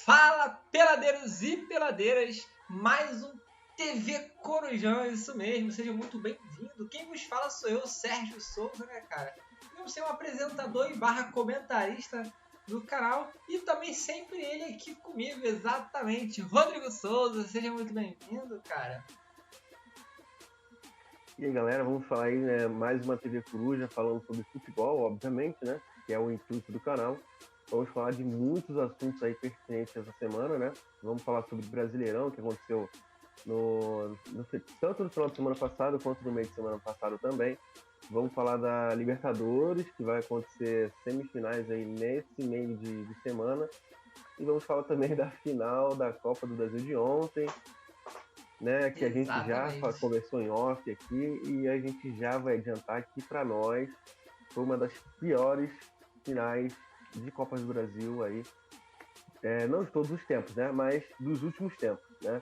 Fala, peladeiros e peladeiras, mais um TV Corujão, isso mesmo, seja muito bem-vindo. Quem vos fala sou eu, Sérgio Souza, né, cara? Eu sou um apresentador e comentarista do canal e também sempre ele aqui comigo, exatamente, Rodrigo Souza, seja muito bem-vindo, cara. E aí, galera, vamos falar aí, né, mais uma TV Coruja falando sobre futebol, obviamente, né, que é o intuito do canal. Vamos falar de muitos assuntos aí pertinentes essa semana, né? Vamos falar sobre o Brasileirão, que aconteceu tanto no final de semana passado quanto no meio de semana passado também. Vamos falar da Libertadores, que vai acontecer semifinais aí nesse meio de semana. E vamos falar também da final da Copa do Brasil de ontem, né, que a gente já Exatamente. conversou em off aqui e a gente já vai adiantar aqui para nós. Foi uma das piores finais de Copas do Brasil aí, não de todos os tempos, né, mas dos últimos tempos, né.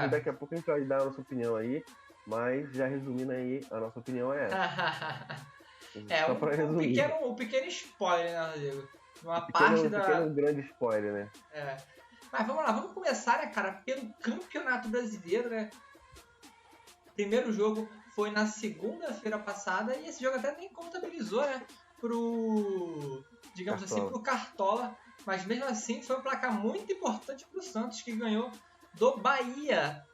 Daqui a pouco a gente vai dar a nossa opinião aí, mas já resumindo aí, a nossa opinião é essa. Só para resumir. Um pequeno spoiler, né, Rodrigo? Pequeno grande spoiler, né? Mas vamos lá, vamos começar, né, cara, pelo Campeonato Brasileiro, né? Primeiro jogo foi na segunda-feira passada e esse jogo até nem contabilizou, né, pro Cartola, mas mesmo assim foi um placar muito importante pro Santos, que ganhou do Bahia,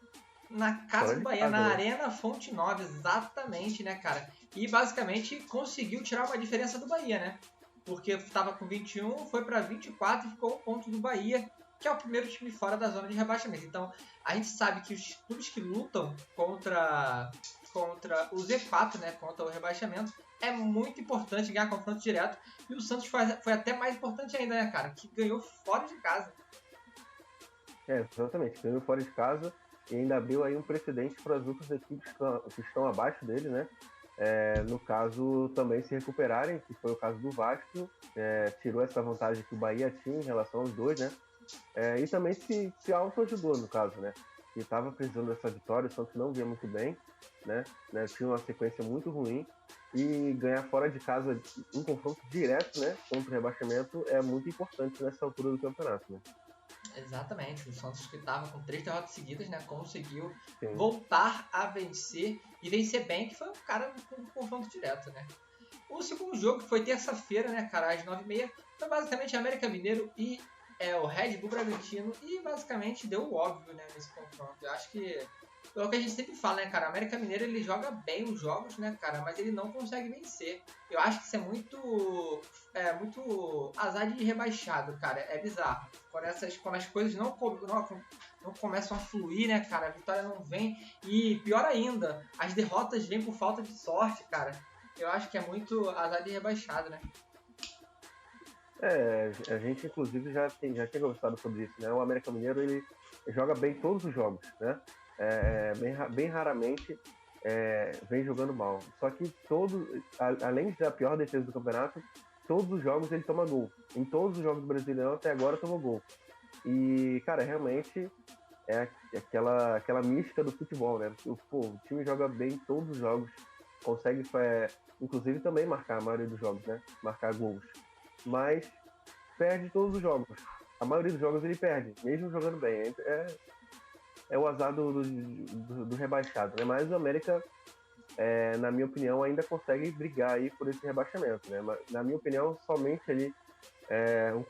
na casa do Bahia, na Arena Fonte Nova, exatamente, né, cara? E basicamente conseguiu tirar uma diferença do Bahia, né? Porque estava com 21, foi para 24 e ficou um ponto do Bahia, que é o primeiro time fora da zona de rebaixamento. Então, a gente sabe que os clubes que lutam contra o Z4, né, contra o rebaixamento, é muito importante ganhar confronto direto. E o Santos foi até mais importante ainda, né, cara? Que ganhou fora de casa. Exatamente. Ganhou fora de casa e ainda abriu aí um precedente para as outras equipes que estão abaixo dele, né? No caso, também se recuperarem, que foi o caso do Vasco, tirou essa vantagem que o Bahia tinha em relação aos dois, né? E também se auto-ajudou, no caso, né? Que estava precisando dessa vitória, o Santos não vinha muito bem, né? Tinha uma sequência muito ruim, e ganhar fora de casa um confronto direto, né, contra o rebaixamento é muito importante nessa altura do campeonato, né? Exatamente, o Santos, que estava com 3 derrotas seguidas, né, conseguiu voltar a vencer e vencer bem, que foi um cara com confronto direto, né. O segundo jogo, que foi terça-feira, né, cara, às 9h30, foi basicamente América Mineiro e o Red Bull Bragantino, e basicamente deu o óbvio, né, nesse confronto. Eu acho que é o que a gente sempre fala, né, cara, o América Mineiro, ele joga bem os jogos, né, cara, mas ele não consegue vencer. Eu acho que isso é muito azar de rebaixado, cara, é bizarro. Quando as coisas não começam a fluir, né, cara, a vitória não vem, e pior ainda, as derrotas vêm por falta de sorte, cara. Eu acho que é muito azar de rebaixado, né? A gente inclusive já tinha conversado sobre isso, né? O América Mineiro, ele joga bem todos os jogos, né? Bem raramente vem jogando mal. Só que além da pior defesa do campeonato, todos os jogos ele toma gol. Em todos os jogos do Brasileirão até agora tomou gol. E, cara, realmente é aquela mística do futebol, né? O time joga bem todos os jogos, consegue, inclusive, também marcar a maioria dos jogos, né? Marcar gols. Mas perde todos os jogos. A maioria dos jogos ele perde, mesmo jogando bem. É o azar do rebaixado, né? Mas o América, na minha opinião, ainda consegue brigar aí por esse rebaixamento, né? Mas, na minha opinião, somente ali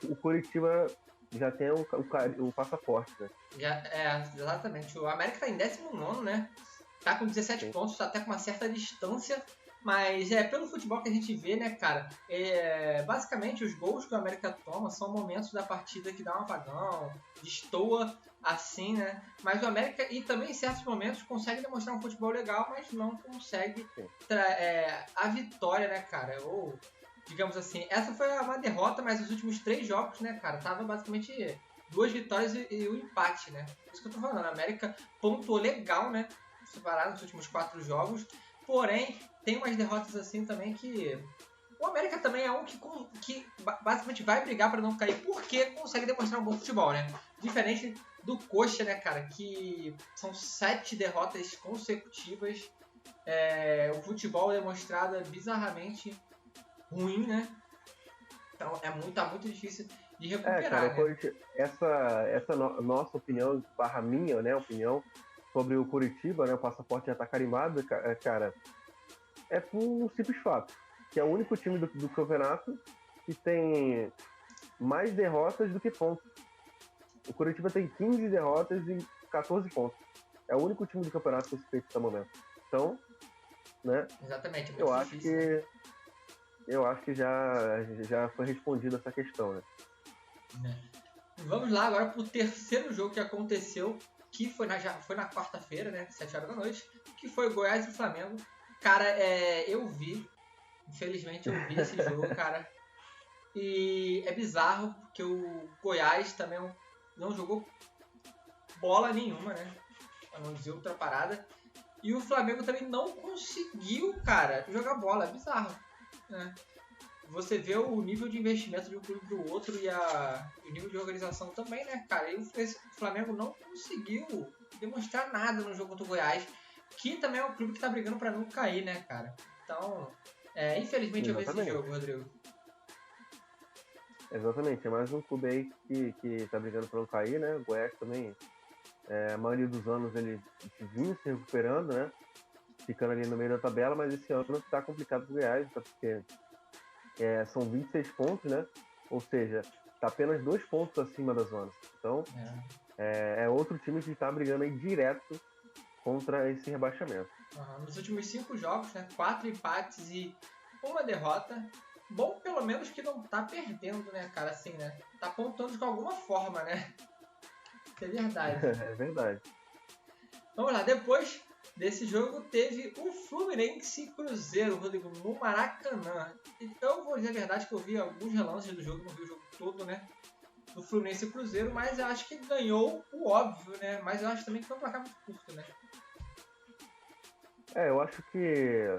o Coritiba já tem o passaporte, né? Exatamente. O América tá em 19º, né? Tá com 17 pontos, tá até com uma certa distância. Mas pelo futebol que a gente vê, né, cara? Basicamente, os gols que o América toma são momentos da partida que dá um apagão, destoa assim, né? Mas o América, e também em certos momentos, consegue demonstrar um futebol legal, mas não consegue a vitória, né, cara? Ou, digamos assim, essa foi uma derrota, mas os últimos 3 jogos, né, cara? Tava basicamente 2 vitórias e um empate, né? Por isso que eu tô falando, a América pontuou legal, né? Separado nos últimos 4 jogos. Porém, tem umas derrotas assim também que... O América também é um que basicamente vai brigar para não cair, porque consegue demonstrar um bom futebol, né? Diferente do Coxa, né, cara? Que são 7 derrotas consecutivas. O futebol demonstrado é bizarramente ruim, né? Então tá muito difícil. de recuperar, cara, né? essa nossa opinião, barra minha, né, opinião sobre o Curitiba, né, o passaporte já tá carimbado, cara, é por um simples fato, que é o único time do campeonato que tem mais derrotas do que pontos. O Curitiba tem 15 derrotas e 14 pontos. É o único time do campeonato que esse feito até o momento. Então, né, Exatamente, é eu muito acho difícil, né? que já foi respondida essa questão, né? Vamos lá agora pro terceiro jogo que aconteceu, que já foi na quarta-feira, né? 7 horas da noite, que foi Goiás e Flamengo. Cara, infelizmente eu vi esse jogo, cara. E é bizarro, porque o Goiás também não jogou bola nenhuma, né? Pra não dizer outra parada. E o Flamengo também não conseguiu, cara, jogar bola. É bizarro, né? Você vê o nível de investimento de um clube pro outro e o nível de organização também, né, cara? E o Flamengo não conseguiu demonstrar nada no jogo contra o Goiás, que também é um clube que tá brigando pra não cair, né, cara? Então, infelizmente eu vi esse Exatamente. jogo, Rodrigo. Exatamente. É mais um clube aí que tá brigando para não cair, né? O Goiás também, a maioria dos anos ele vinha se recuperando, né? Ficando ali no meio da tabela, mas esse ano tá complicado pro Goiás, tá? Porque são 26 pontos, né? Ou seja, tá apenas 2 pontos acima da zona. Então, é outro time que tá brigando aí direto contra esse rebaixamento. Nos últimos 5 jogos, né? 4 empates e 1 derrota. Bom, pelo menos que não tá perdendo, né, cara? Assim, né? Tá pontuando de alguma forma, né? Isso é verdade. É verdade. Vamos lá, depois desse jogo teve o Fluminense e Cruzeiro, Rodrigo, no Maracanã. Eu vou dizer a verdade que eu vi alguns relances do jogo, não vi o jogo todo, né? Do Fluminense e Cruzeiro, mas eu acho que ganhou o óbvio, né? Mas eu acho também que foi um placar muito curto, né? Eu acho que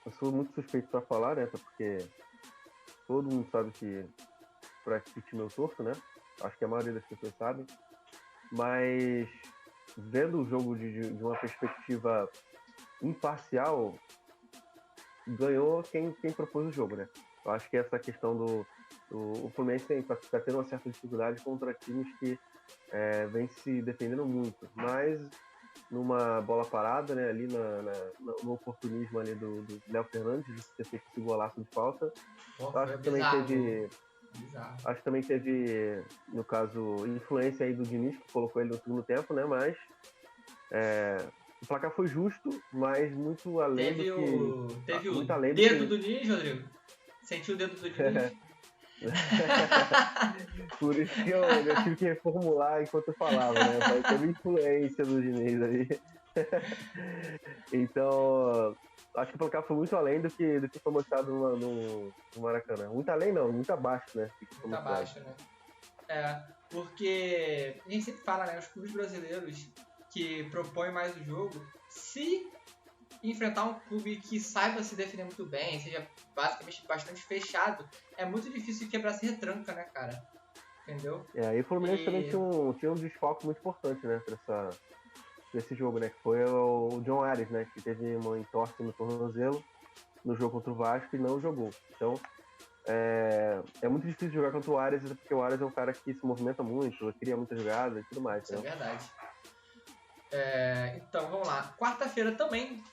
eu sou muito suspeito para falar, né? Até porque todo mundo sabe que para que time eu torço, né? Acho que a maioria das pessoas sabe. Mas vendo o jogo de uma perspectiva imparcial, ganhou quem propôs o jogo, né? Eu acho que essa questão o Fluminense tá tendo uma certa dificuldade contra times que vem se defendendo muito, mas numa bola parada, né, ali no oportunismo ali do Léo Fernandes, de ter feito esse golaço de falta. Pô, Eu acho foi que também bizarro, teve, bizarro. acho que também teve, no caso, influência aí do Diniz, que colocou ele no segundo tempo, né, mas o placar foi justo, mas muito além do que, Teve o muito além do dedo que do Diniz, Rodrigo? Sentiu o dedo do Diniz? por isso que eu tive que reformular enquanto eu falava, né? Eu falei, teve influência do Diniz ali. Então, acho que o placar foi muito além do que foi mostrado no Maracanã. Muito além não, muito abaixo, né? Do que foi Muito mostrado. abaixo, né? Porque a gente sempre fala, né? Os clubes brasileiros que propõem mais o jogo, se enfrentar um clube que saiba se defender muito bem, seja basicamente bastante fechado, é muito difícil quebrar essa retranca, né, cara? Entendeu? E o Fluminense também tinha um desfalque muito importante, né? Pra esse jogo, né? Que foi o John Ares, né? Que teve uma entorse no tornozelo no jogo contra o Vasco e não jogou. Então, é muito difícil jogar contra o Ares, porque o Ares é um cara que se movimenta muito, cria muitas jogadas e tudo mais. Isso é verdade. Então, vamos lá. Quarta-feira também,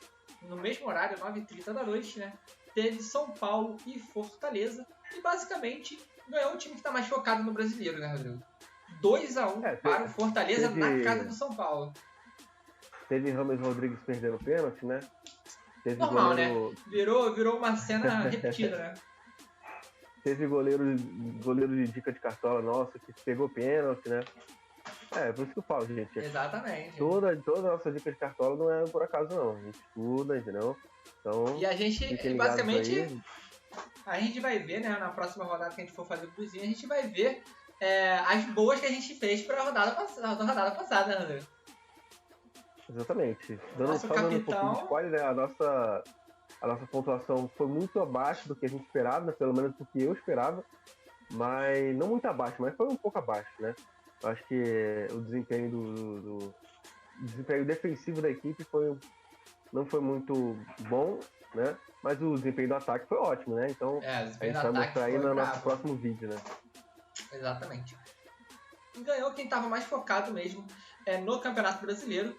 no mesmo horário, 9h30 da noite, né? Teve São Paulo e Fortaleza. E basicamente ganhou um time que está mais focado no brasileiro, né, Rodrigo? 2x1 para o Fortaleza na casa do São Paulo. Teve Rames Rodrigues perdendo pênalti, né? Teve normal, goleiro... né? Virou uma cena repetida, né? Teve goleiro de dica de cartola nossa que pegou pênalti, né? Por isso que eu falo, gente. Exatamente. Toda a nossa dica de cartola não é por acaso, não. A gente estuda, entendeu? Então, e a gente, basicamente, a gente vai ver, né? Na próxima rodada que a gente for fazer o cruzinho, a gente vai ver as boas que a gente fez para a rodada passada, né, André? Exatamente. Dando um pouquinho de spoiler, né? A nossa pontuação foi muito abaixo do que a gente esperava, né? Pelo menos do que eu esperava. Mas não muito abaixo, mas foi um pouco abaixo, né? Eu acho que o desempenho do desempenho defensivo da equipe não foi muito bom, né? Mas o desempenho do ataque foi ótimo, né? Então, a gente vai mostrar aí no nosso próximo vídeo, né? Exatamente. E ganhou quem estava mais focado mesmo no Campeonato Brasileiro.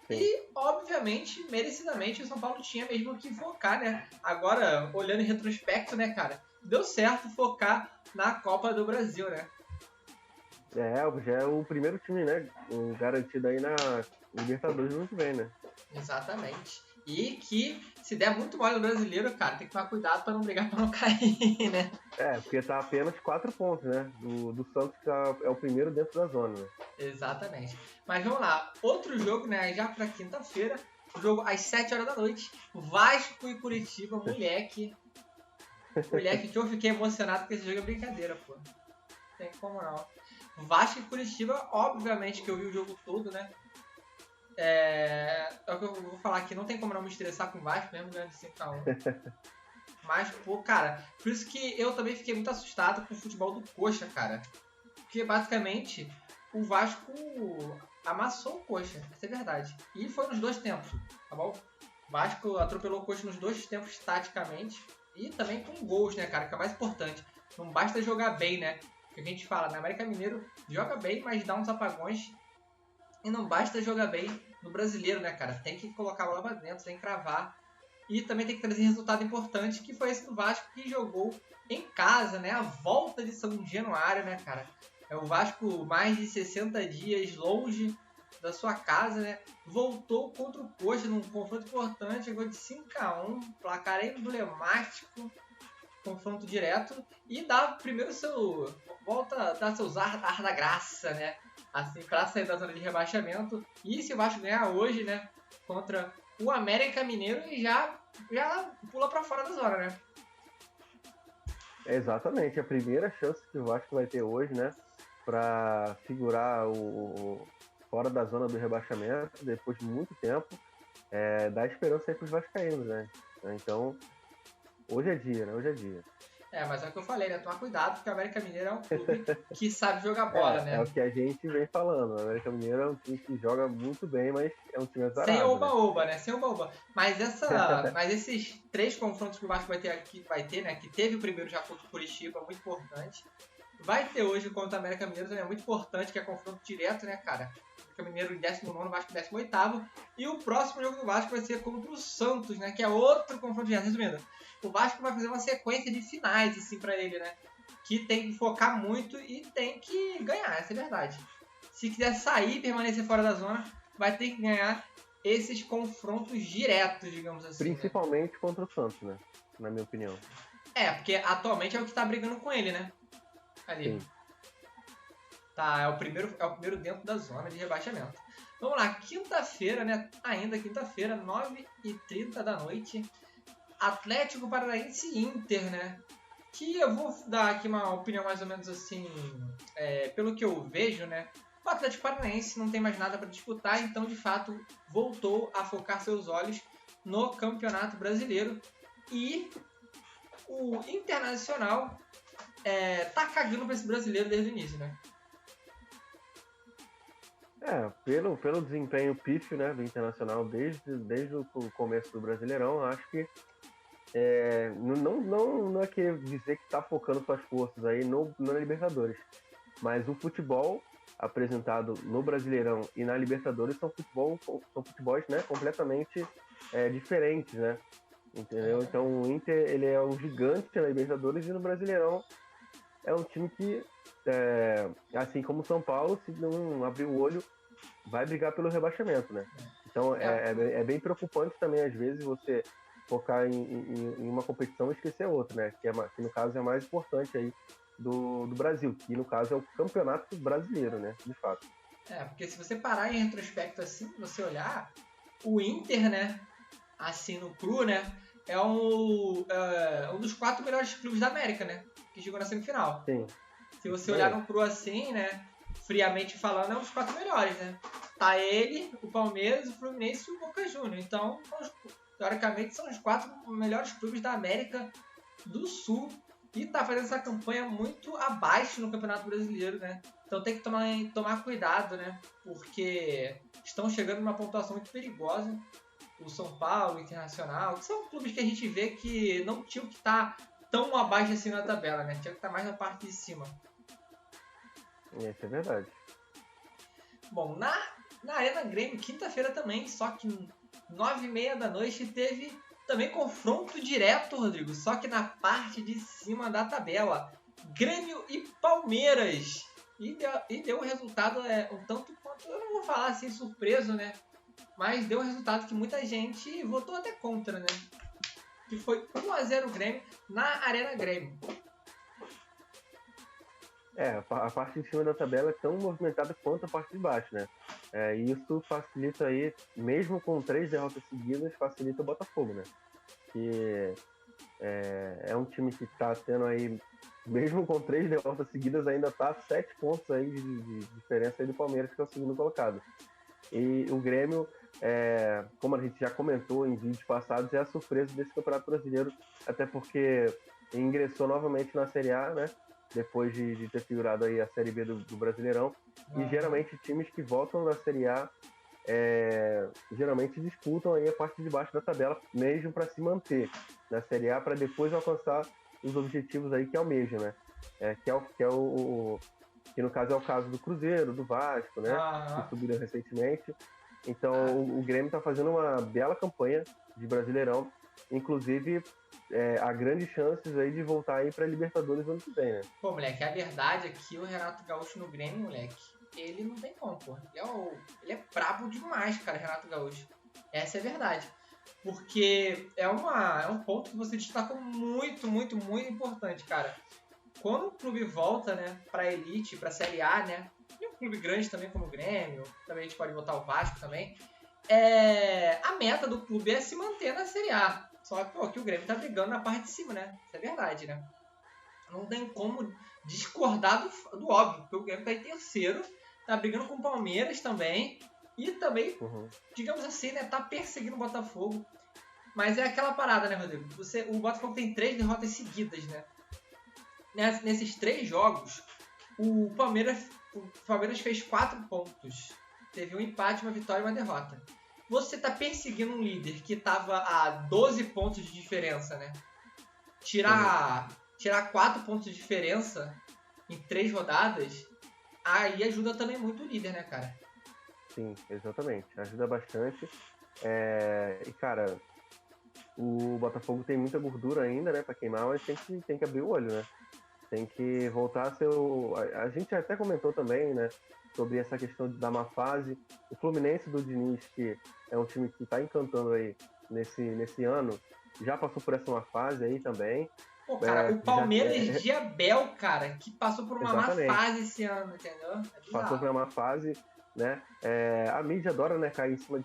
Sim. E, obviamente, merecidamente, o São Paulo tinha mesmo que focar, né? Agora, olhando em retrospecto, né, cara? Deu certo focar na Copa do Brasil, né? Já é o primeiro time, né? Garantido aí na Libertadores no ano que vem, né? Exatamente. E que, se der muito mole no brasileiro, cara, tem que tomar cuidado pra não brigar pra não cair, né? Porque tá apenas 4 pontos, né? Do Santos, que é o primeiro dentro da zona, né? Exatamente. Mas vamos lá. Outro jogo, né? Já pra quinta-feira. Jogo às 7 horas da noite. Vasco e Curitiba, moleque. Moleque, que eu fiquei emocionado porque esse jogo é brincadeira, pô. Não tem como não. Vasco e Curitiba, obviamente que eu vi o jogo todo, né? É o que eu vou falar aqui, não tem como não me estressar com o Vasco, mesmo ganhando de 5x1. Mas, pô, cara, por isso que eu também fiquei muito assustado com o futebol do Coxa, cara. Porque, basicamente, o Vasco amassou o Coxa, essa é a verdade. E foi nos dois tempos, tá bom? O Vasco atropelou o Coxa nos dois tempos taticamente e também com gols, né, cara, que é o mais importante. Não basta jogar bem, né? Porque a gente fala, na América Mineiro joga bem, mas dá uns apagões. E não basta jogar bem no brasileiro, né, cara? Tem que colocar a bola pra dentro, tem que cravar. E também tem que trazer resultado importante, que foi esse do Vasco, que jogou em casa, né? A volta de São Januário, né, cara? É o Vasco mais de 60 dias longe da sua casa, né? Voltou contra o Coxa num confronto importante, jogou de 5x1, placar emblemático, confronto direto. E dá primeiro volta a dar seus ar da graça, né? Assim, para sair da zona de rebaixamento. E se o Vasco ganhar hoje, né, contra o América Mineiro, já pula para fora da zona, né? Exatamente, a primeira chance que o Vasco vai ter hoje, né, para segurar o fora da zona do rebaixamento, depois de muito tempo, dá esperança aí para os vascaínos, né? Então, hoje é dia, né? Hoje é dia. Mas é o que eu falei, né? Tomar cuidado, porque o América Mineiro é um clube que sabe jogar bola, né? É o que a gente vem falando. O América Mineiro é um time que joga muito bem, mas é um time azarado. Sem oba-oba, né? Sem oba-oba. Mas esses 3 confrontos que o Vasco vai ter, né? Que teve o primeiro já contra o Curitiba, muito importante. Vai ter hoje contra o América Mineiro também, é muito importante, que é confronto direto, né, cara? América Mineiro em 19º, Vasco em 18º. E o próximo jogo do Vasco vai ser contra o Santos, né? Que é outro confronto direto. Resumindo, o Vasco vai fazer uma sequência de finais, assim, pra ele, né? Que tem que focar muito e tem que ganhar, essa é a verdade. Se quiser sair e permanecer fora da zona, vai ter que ganhar esses confrontos diretos, digamos assim. Principalmente, né, contra o Santos, né? Na minha opinião. Porque atualmente é o que tá brigando com ele, né? Ali. Sim. Tá, é o primeiro dentro da zona de rebaixamento. Vamos lá, quinta-feira, né? Ainda quinta-feira, 9h30 da noite. Atlético Paranaense e Inter, né? Que eu vou dar aqui uma opinião mais ou menos assim, pelo que eu vejo, né? O Atlético Paranaense não tem mais nada para disputar, então de fato voltou a focar seus olhos no Campeonato Brasileiro. E o Internacional tá cagando para esse brasileiro desde o início, né? Pelo desempenho pífio, né, do Internacional desde o começo do Brasileirão, acho que não é que dizer que está focando suas forças aí na Libertadores, mas o futebol apresentado no Brasileirão e na Libertadores são futebols, né, completamente diferentes, né? Entendeu? Então o Inter, ele é um gigante na Libertadores, e no Brasileirão é um time que, assim como o São Paulo, se não abrir o olho, vai brigar pelo rebaixamento, né? Então é bem preocupante também, às vezes, você focar em uma competição e esquecer a outra, né? Que no caso é a mais importante aí do Brasil, que no caso é o Campeonato Brasileiro, né? De fato. Porque se você parar em retrospecto assim, você olhar, o Inter, né? Assim, no cru, né? É um dos 4 melhores clubes da América, né? Que chegou na semifinal. Sim. Se você olhar no cru assim, né? Friamente falando, é um dos 4 melhores, né? Tá ele, o Palmeiras, o Fluminense e o Boca Juniors. Então, teoricamente, são os 4 melhores clubes da América do Sul. E tá fazendo essa campanha muito abaixo no Campeonato Brasileiro, né? Então tem que tomar cuidado, né? Porque estão chegando numa pontuação muito perigosa. O São Paulo, o Internacional, que são clubes que a gente vê que não tinham que estar tão abaixo assim na tabela, né? Tinha que estar mais na parte de cima. Isso é verdade. Bom, na Arena Grêmio, quinta-feira também, só que 9h30 da noite teve também confronto direto, Rodrigo, só que na parte de cima da tabela. Grêmio e Palmeiras. E deu um resultado um tanto quanto, eu não vou falar assim surpreso, né? Mas deu um resultado que muita gente votou até contra, né? Que foi 1-0 Grêmio na Arena Grêmio. A parte de cima da tabela é tão movimentada quanto a parte de baixo, né? Isso facilita aí, mesmo com 3 derrotas seguidas, facilita o Botafogo, né? Que é um time que está tendo aí, mesmo com 3 derrotas seguidas, ainda está 7 pontos aí de diferença aí do Palmeiras, que é o segundo colocado. E o Grêmio, como a gente já comentou em vídeos passados, é a surpresa desse Campeonato Brasileiro, até porque ingressou novamente na Série A, né? Depois de ter figurado aí a Série B do Brasileirão. E geralmente times que voltam na Série A geralmente disputam aí a parte de baixo da tabela, mesmo para se manter na Série A, para depois alcançar os objetivos aí que almejam, né? Que no caso é o caso do Cruzeiro, do Vasco, né? Que subiram recentemente. Então o Grêmio está fazendo uma bela campanha de Brasileirão, inclusive há grandes chances aí de voltar aí para Libertadores no ano que vem, né? Pô, moleque, a verdade é que o Renato Gaúcho no Grêmio, moleque, ele não tem como, pô. Ele é brabo demais, cara, Renato Gaúcho. Essa é a verdade. Porque é um ponto que você destacou muito, muito, muito importante, cara. Quando o clube volta, né, pra elite, pra Série A, né, e um clube grande também como o Grêmio, também a gente pode botar o Vasco também, a meta do clube é se manter na Série A. Só que, pô, que o Grêmio tá brigando na parte de cima, né? Isso é verdade, né? Não tem como discordar do óbvio, porque o Grêmio tá em terceiro, tá brigando com o Palmeiras também, e também, digamos assim, né, tá perseguindo o Botafogo. Mas é aquela parada, né, Rodrigo? O Botafogo tem 3 derrotas seguidas, né? Nesses 3 jogos, o Palmeiras fez 4 pontos. Teve um empate, uma vitória e uma derrota. Você tá perseguindo um líder que tava a 12 pontos de diferença, né? Tirar 4 pontos de diferença em 3 rodadas, aí ajuda também muito o líder, né, cara? Sim, exatamente. Ajuda bastante. E, cara, o Botafogo tem muita gordura ainda, né, pra queimar, mas tem que abrir o olho, né? Tem que voltar a ser A gente até comentou também, né, sobre essa questão da má fase. O Fluminense do Diniz, que é um time que tá encantando aí nesse ano, já passou por essa má fase aí também. Pô, cara, o Palmeiras de Abel, cara, que passou por uma má fase esse ano, entendeu? Passou por uma má fase, né? A mídia adora, né, cair em cima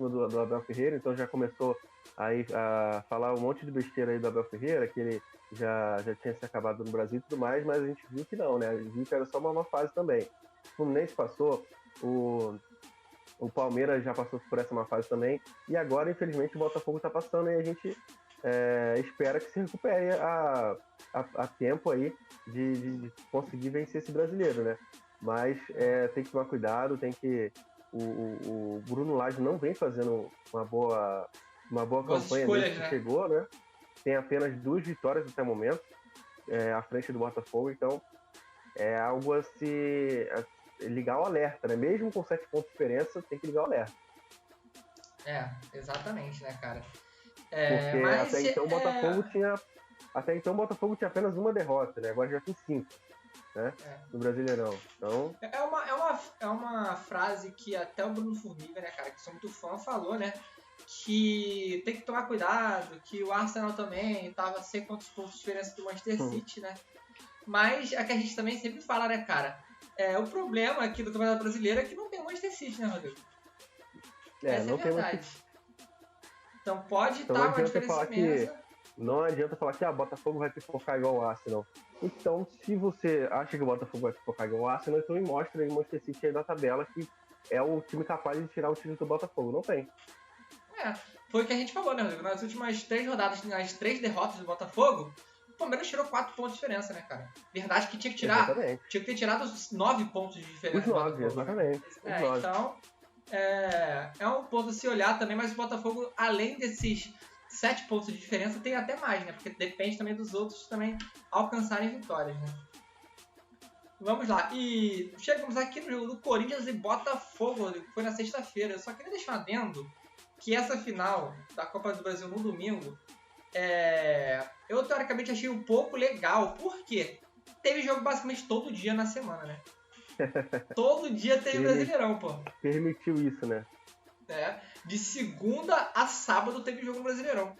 do Abel Ferreira, então já começou aí a falar um monte de besteira aí do Abel Ferreira, que ele já tinha se acabado no Brasil e tudo mais, mas a gente viu que não, né? A gente viu que era só uma má fase também. O Fluminense passou, o Palmeiras já passou por essa má fase também, e agora, infelizmente, o Botafogo tá passando e a gente espera que se recupere a tempo aí de conseguir vencer esse brasileiro, né? Mas tem que tomar cuidado, o Bruno Lage não vem fazendo uma boa campanha desde que chegou, né? Tem apenas 2 vitórias até o momento, à frente do Botafogo, então é algo a se ligar o alerta, né? Mesmo com 7 pontos de diferença, tem que ligar o alerta. Exatamente, né, cara? Porque até então o Botafogo tinha apenas uma derrota, né? Agora já tem 5, né? No Brasileirão. Então... É uma frase que até o Bruno Formiga, né, cara, que sou muito fã, falou, né? Que tem que tomar cuidado, que o Arsenal também tava a sei quantos pontos de diferença do Manchester City, né? Mas é que a gente também sempre fala, né, cara? O problema aqui do Campeonato Brasileiro é que não tem o Manchester City, né, Rodrigo? Essa é a verdade. Então pode estar uma diferença imensa. Não adianta falar que o Botafogo vai pipocar igual o Arsenal. Então, se você acha que o Botafogo vai pipocar igual o Arsenal, então me mostra aí o Manchester City aí na tabela, que é o time capaz de tirar o título do Botafogo. Não tem. Foi o que a gente falou, né, Rodrigo? Nas últimas 3 rodadas, nas 3 derrotas do Botafogo, o Palmeiras tirou 4 pontos de diferença, né, cara? Verdade que tinha que ter tirado os 9 pontos de diferença. Os 9, exatamente. Então, é um ponto a se olhar também, mas o Botafogo, além desses 7 pontos de diferença, tem até mais, né? Porque depende também dos outros também alcançarem vitórias, né? Vamos lá. E chegamos aqui no jogo do Corinthians e Botafogo, que foi na sexta-feira. Eu só queria deixar adendo que essa final da Copa do Brasil no domingo, eu teoricamente achei um pouco legal. Por quê? Teve jogo basicamente todo dia na semana, né? Todo dia teve Brasileirão, pô. Permitiu isso, né? De segunda a sábado teve jogo no Brasileirão.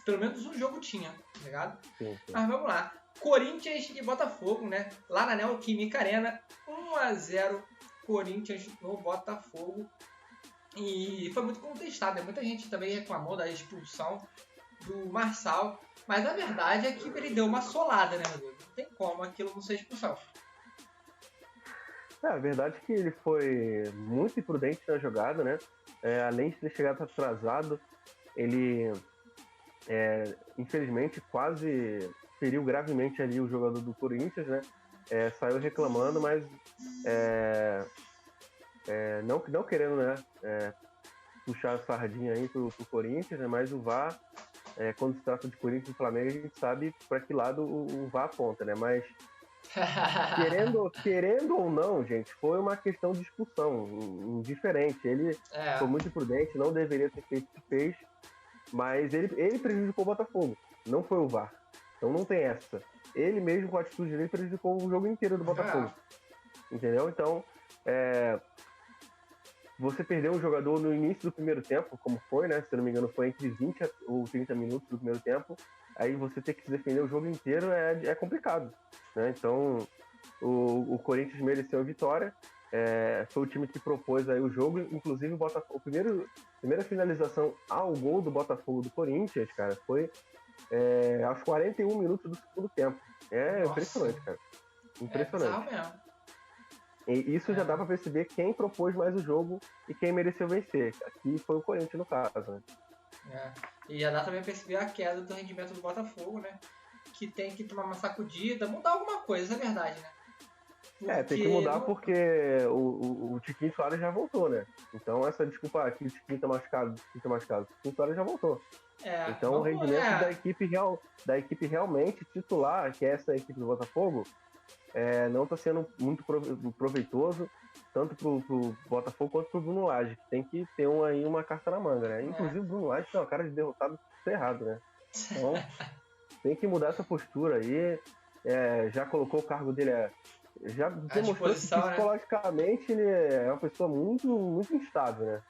Pelo menos um jogo tinha, tá ligado? Sim. Mas vamos lá. Corinthians e Botafogo, né? Lá na Neoquímica Arena, 1-0 Corinthians no Botafogo. E foi muito contestado, né? Muita gente também reclamou da expulsão do Marçal. Mas a verdade é que ele deu uma solada, né, meu Deus? Não tem como aquilo não ser expulsão. A verdade é que ele foi muito imprudente na jogada, né? Além de ter chegado atrasado, ele, infelizmente, quase feriu gravemente ali o jogador do Corinthians, né? Saiu reclamando, mas não querendo, né? Puxar a sardinha aí pro Corinthians, né? Mas o VAR, quando se trata de Corinthians e Flamengo, a gente sabe para que lado o VAR aponta, né? Mas querendo ou não, gente, foi uma questão de expulsão, indiferente. Ele foi muito imprudente, não deveria ter feito o que fez, mas ele prejudicou o Botafogo, não foi o VAR. Então não tem essa. Ele mesmo, com a atitude dele, prejudicou o jogo inteiro do Botafogo. Entendeu? Então, você perdeu um jogador no início do primeiro tempo, como foi, né? Se eu não me engano, foi entre 20 ou 30 minutos do primeiro tempo. Aí você ter que se defender o jogo inteiro é complicado, né? Então, o Corinthians mereceu a vitória. Foi o time que propôs aí o jogo. Inclusive, o Botafogo, primeira finalização ao gol do Botafogo do Corinthians, cara, foi aos 41 minutos do segundo tempo. Nossa. Impressionante, cara. Impressionante. Mesmo. E isso já dá pra perceber quem propôs mais o jogo e quem mereceu vencer. Aqui foi o Corinthians, no caso, né? E já dá também pra perceber a queda do rendimento do Botafogo, né? Que tem que tomar uma sacudida, mudar alguma coisa, é verdade, né? Tem que mudar porque o Tiquinho Soares já voltou, né? Então essa desculpa que o Tiquinho tá machucado, o Tiquinho Soares já voltou. Então o rendimento da equipe realmente titular, que é essa equipe do Botafogo, não está sendo muito proveitoso, tanto pro Botafogo quanto pro Bruno Lage, que tem que ter uma carta na manga, né? Inclusive o Bruno Lage tem uma cara de derrotado errado, né? Então tem que mudar essa postura aí. Já colocou o cargo dele, já demonstrou que psicologicamente ele é uma pessoa muito, muito instável, né?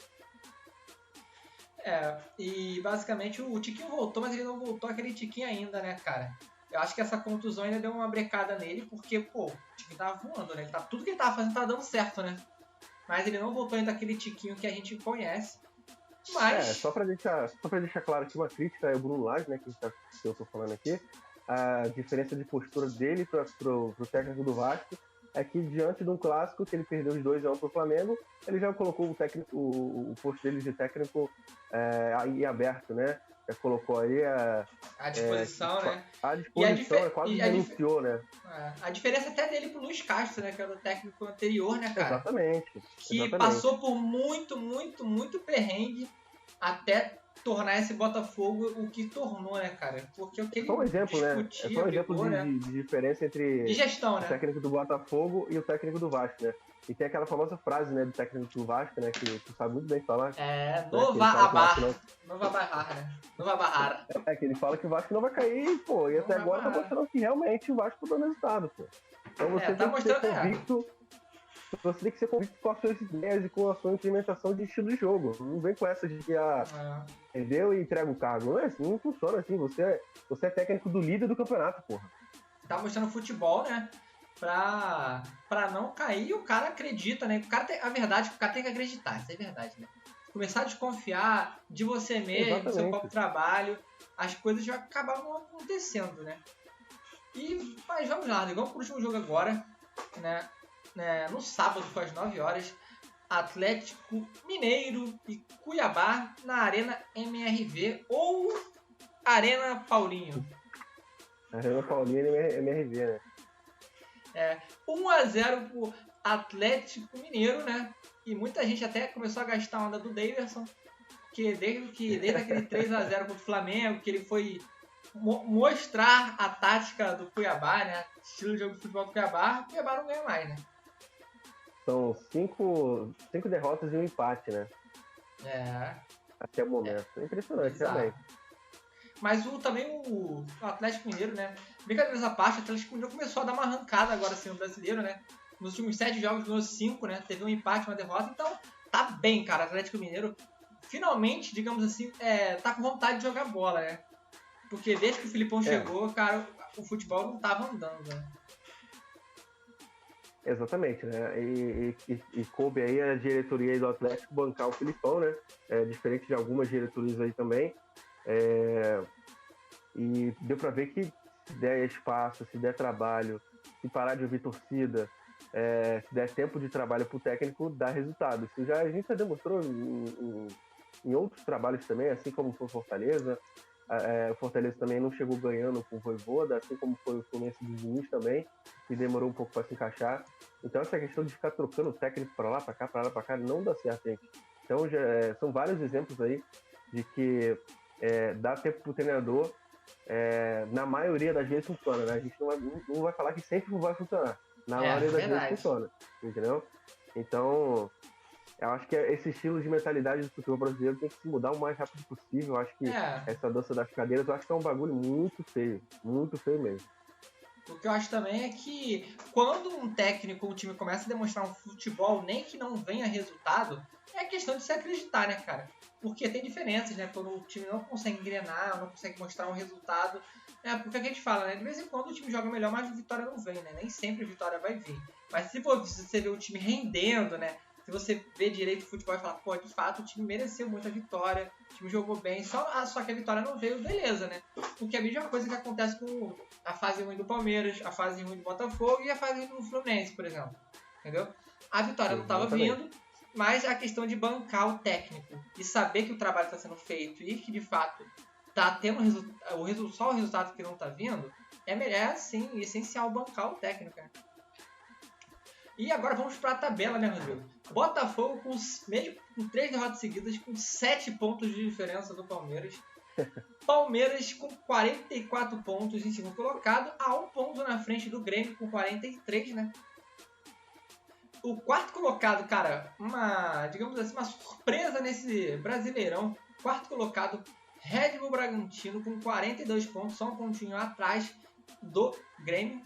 E basicamente o Tiquinho voltou, mas ele não voltou aquele Tiquinho ainda, né, cara? Eu acho que essa contusão ainda deu uma brecada nele, porque, pô, o Tiquinho tava voando, né? Tudo que ele tava fazendo tava dando certo, né? Mas ele não voltou ainda aquele Tiquinho que a gente conhece. Mas... só pra deixar claro aqui uma crítica ao Bruno Lage, né, que eu tô falando aqui, a diferença de postura dele pro técnico do Vasco é que diante de um clássico que ele perdeu os 2-1 pro Flamengo, ele já colocou o posto dele de técnico aí aberto, né? Já colocou aí à disposição, né? À disposição, quase denunciou, né? A diferença até dele pro Luiz Castro, né? Que era o técnico anterior, né, cara? Exatamente. Que passou por muito, muito, muito perrengue até tornar esse Botafogo o que tornou, né, cara? Porque o que ele discutia... É só um exemplo de diferença entre de gestão, né? O técnico do Botafogo e o técnico do Vasco, né? E tem aquela famosa frase, né, do técnico do Vasco, né, que tu sabe muito bem falar. Nova abarrar, né? Nova barrar. Que ele fala que o Vasco não vai cair, pô, e até agora tá mostrando que realmente o Vasco tá dando resultado, pô. Então você tem que ser convicto, você tem que ser convicto com as suas ideias e com a sua implementação de estilo de jogo. Não vem com essa de que perdeu e entrega o cargo. Não é assim, não funciona assim. Você é técnico do líder do campeonato, porra. Tá mostrando futebol, né? Pra não cair, o cara acredita, né? A verdade é que o cara tem que acreditar, isso é verdade, né? Começar a desconfiar de você mesmo, do seu próprio trabalho, as coisas já acabavam acontecendo, né? Mas vamos lá, vamos pro último jogo agora, né? No sábado, às 9 horas, Atlético Mineiro e Cuiabá na Arena MRV ou Arena Paulinho. Arena Paulinho e MRV, né? 1-0 pro Atlético Mineiro, né? E muita gente até começou a gastar a onda do Daverson, porque desde aquele 3-0 pro Flamengo, que ele foi mostrar a tática do Cuiabá, né? Estilo de jogo de futebol do Cuiabá, o Cuiabá não ganha mais, né? São cinco derrotas e um empate, né? Até o momento. É impressionante, bizarro. realmente. Mas também o Atlético Mineiro, né? Brincadeiras à parte, o Atlético Mineiro começou a dar uma arrancada agora assim no brasileiro, né? Nos últimos 7 jogos ganhou 5, né? Teve um empate, uma derrota. Então, tá bem, cara. O Atlético Mineiro, finalmente, digamos assim, tá com vontade de jogar bola, né? Porque desde que o Filipão chegou, cara, o futebol não tava andando, né? Exatamente, né? E coube aí a diretoria do Atlético bancar o Filipão, né? Diferente de algumas diretorias aí também. E deu para ver que se der espaço, se der trabalho, se parar de ouvir torcida, se der tempo de trabalho para o técnico, dá resultado. Isso a gente já demonstrou em outros trabalhos também, assim como foi o Fortaleza. O Fortaleza também não chegou ganhando com o Vojvoda, assim como foi o Fluminense do Diniz também, que demorou um pouco para se encaixar. Então essa questão de ficar trocando o técnico para lá, para cá, para lá, para cá, não dá certo, gente. Então são vários exemplos aí de que dá tempo para o treinador, na maioria das vezes funciona, né? A gente não vai falar que sempre vai funcionar. Na maioria das vezes funciona, entendeu? Então, eu acho que esse estilo de mentalidade do futebol brasileiro tem que se mudar o mais rápido possível. Eu acho que essa dança das cadeiras, eu acho que é um bagulho muito feio mesmo. O que eu acho também é que quando um técnico, um time começa a demonstrar um futebol, nem que não venha resultado, é questão de se acreditar, né, cara? Porque tem diferenças, né? Quando o time não consegue engrenar, não consegue mostrar um resultado. Porque a gente fala, né? De vez em quando o time joga melhor, mas a vitória não vem, né? Nem sempre a vitória vai vir. Mas se você vê o time rendendo, né? Se você vê direito o futebol e fala, pô, de fato o time mereceu muita vitória, o time jogou bem, só que a vitória não veio, beleza, né? Porque é a mesma coisa que acontece com a fase ruim do Palmeiras, a fase ruim do Botafogo e a fase ruim do Fluminense, por exemplo. Entendeu? A vitória não estava vindo, mas a questão de bancar o técnico e saber que o trabalho está sendo feito e que de fato tá tendo só o resultado que não está vindo, sim, essencial bancar o técnico, né? E agora vamos para a tabela, né, Rodrigo? Botafogo mesmo com 3 derrotas seguidas, com 7 pontos de diferença do Palmeiras. Palmeiras com 44 pontos em segundo colocado, a 1 ponto na frente do Grêmio com 43, né? O quarto colocado, cara, digamos assim, uma surpresa nesse Brasileirão. Quarto colocado, Red Bull Bragantino com 42 pontos, só um pontinho atrás do Grêmio.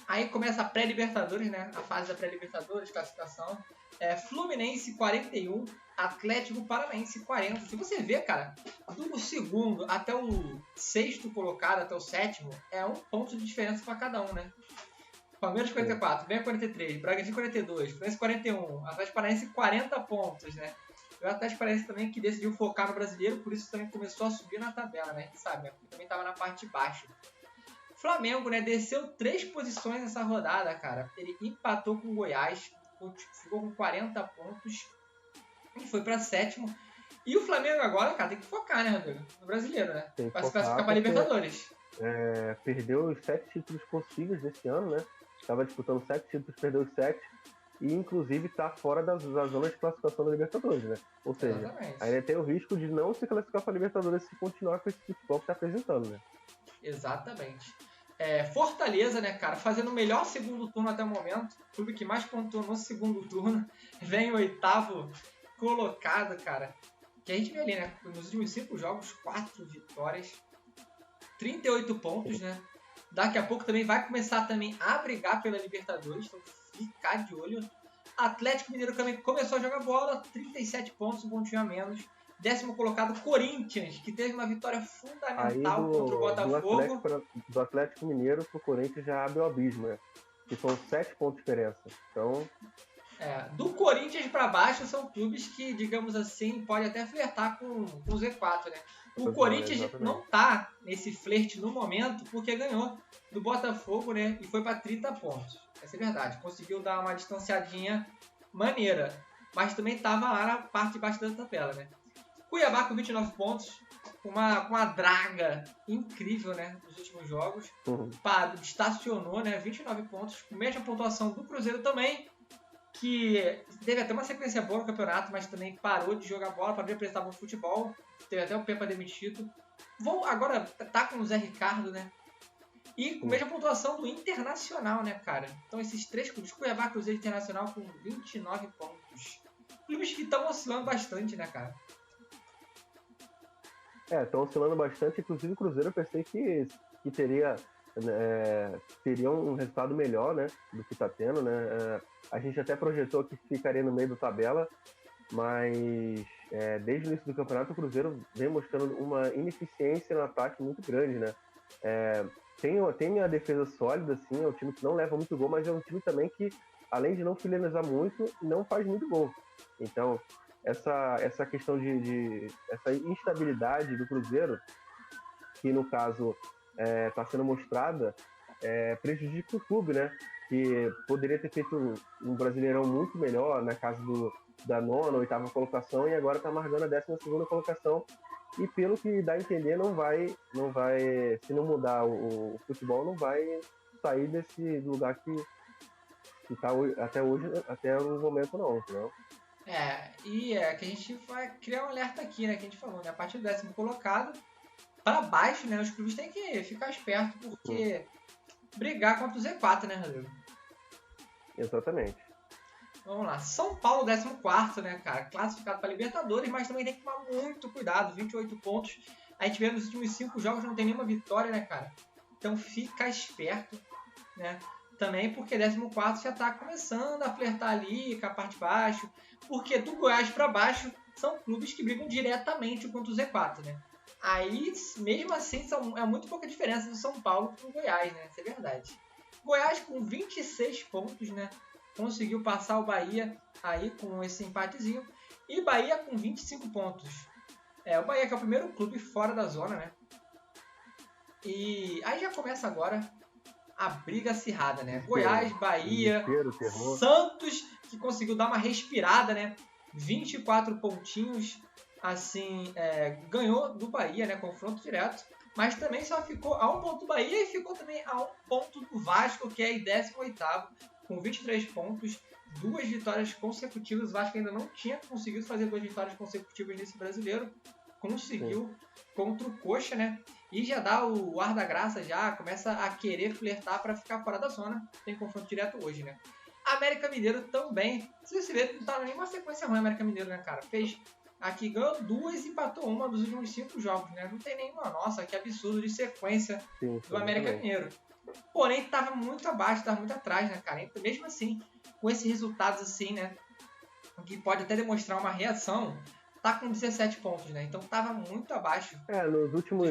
Aí começa a pré-Libertadores, né? A fase da pré-Libertadores, classificação. Fluminense 41, Atlético Paranaense 40. Se você vê, cara, do segundo até o sexto colocado, até o sétimo, é 1 ponto de diferença para cada um, né? Palmeiras 44, Grêmio 43, Bragantino 42, Fluminense 41, Atlético Paranaense 40 pontos, né? E o Atlético Paranaense também que decidiu focar no brasileiro, por isso também começou a subir na tabela, né? A gente sabe, né? Porque também estava na parte de baixo. Flamengo, né, desceu 3 posições nessa rodada, cara. Ele empatou com o Goiás, ficou com 40 pontos e foi para sétimo. E o Flamengo agora, cara, tem que focar, né, Rodrigo? No brasileiro, né? Pra se classificar para Libertadores. Perdeu os 7 títulos possíveis desse ano, né? Estava disputando 7 títulos, perdeu os 7. E, inclusive, está fora da zona de classificação da Libertadores, né? Ou seja, exatamente, ainda tem o risco de não se classificar para a Libertadores se continuar com esse futebol que está apresentando, né? Exatamente. Fortaleza, né, cara, fazendo o melhor segundo turno até o momento. O clube que mais pontuou no segundo turno. Vem o 8º colocado, cara. Que a gente vê ali, né? Nos últimos 5 jogos, 4 vitórias. 38 pontos, né? Daqui a pouco também vai começar também a brigar pela Libertadores. Então ficar de olho. Atlético Mineiro também começou a jogar bola. 37 pontos, um pontinho a menos. 10º colocado, Corinthians, que teve uma vitória fundamental contra o Botafogo. Do Atlético Mineiro pro Corinthians já abre o abismo, né? Que são 7 pontos de diferença. Então... do Corinthians para baixo são clubes que, digamos assim, pode até flertar com o Z4, né? O Corinthians não tá nesse flerte no momento porque ganhou do Botafogo, né? E foi para 30 pontos. Essa é verdade. Conseguiu dar uma distanciadinha maneira. Mas também estava lá na parte de baixo da tabela, né? Cuiabá com 29 pontos, com uma draga incrível, né, nos últimos jogos. Estacionou, né, 29 pontos, com a mesma pontuação do Cruzeiro também, que teve até uma sequência boa no campeonato, mas também parou de jogar bola, parou de apresentar bom futebol, teve até o Pepa demitido. Agora tá com o Zé Ricardo, né? E com a mesma pontuação do Internacional, né, cara? Então esses 3 clubes, Cuiabá, Cruzeiro e Internacional com 29 pontos. Clubes que estão oscilando bastante, né, cara? Estão oscilando bastante. Inclusive o Cruzeiro eu pensei que teria um resultado melhor, né, do que está tendo, né? A gente até projetou que ficaria no meio da tabela, mas desde o início do campeonato o Cruzeiro vem mostrando uma ineficiência no ataque muito grande, né? Tem a defesa sólida, assim, é um time que não leva muito gol, mas é um time também que, além de não finalizar muito, não faz muito gol. Então, essa questão essa instabilidade do Cruzeiro, que no caso está sendo mostrada, prejudica o clube, né? Que poderia ter feito um Brasileirão muito melhor na casa da 9ª, 8ª colocação, e agora está amargando a 12ª colocação. E pelo que dá a entender, não vai, se não mudar o futebol, não vai sair desse lugar que está até hoje, até o momento não, entendeu? Que a gente vai criar um alerta aqui, né, que a gente falou, né, a partir do 10º colocado, para baixo, né, os clubes têm que ficar espertos, porque brigar contra o Z4, né, Rodrigo? Exatamente. Vamos lá, São Paulo 14º, né, cara, classificado para Libertadores, mas também tem que tomar muito cuidado, 28 pontos, a gente vê nos últimos 5 jogos não tem nenhuma vitória, né, cara, então fica esperto, né, também porque 14º já tá começando a flertar ali com a parte de baixo, porque do Goiás para baixo são clubes que brigam diretamente contra o Z4, né, aí mesmo assim é muito pouca diferença do São Paulo com o Goiás, né, isso é verdade. Goiás com 26 pontos, né, conseguiu passar o Bahia aí com esse empatezinho. E Bahia com 25 pontos. O Bahia que é o primeiro clube fora da zona, né? E aí já começa agora a briga acirrada, né? Goiás, Bahia, Santos, que conseguiu dar uma respirada, né? 24 pontinhos, assim, ganhou do Bahia, né? Confronto direto. Mas também só ficou a 1 ponto do Bahia e ficou também a 1 ponto do Vasco, que é em 18º, com 23 pontos, 2 vitórias consecutivas. O Vasco ainda não tinha conseguido fazer 2 vitórias consecutivas nesse brasileiro. Conseguiu contra o Coxa, né? E já dá o ar da graça, já começa a querer flertar para ficar fora da zona. Tem confronto direto hoje, né? América Mineiro também. Se você ver, não tá nenhuma sequência ruim América Mineiro, né, cara? Fez aqui, ganhou 2 e empatou 1 dos últimos 5 jogos, né? Não tem nenhuma, nossa, que absurdo de sequência do América Mineiro. Porém, estava muito abaixo, estava muito atrás, né, cara? Então, mesmo assim, com esses resultados assim, né, que pode até demonstrar uma reação, tá com 17 pontos, né? Então estava muito abaixo. Nos últimos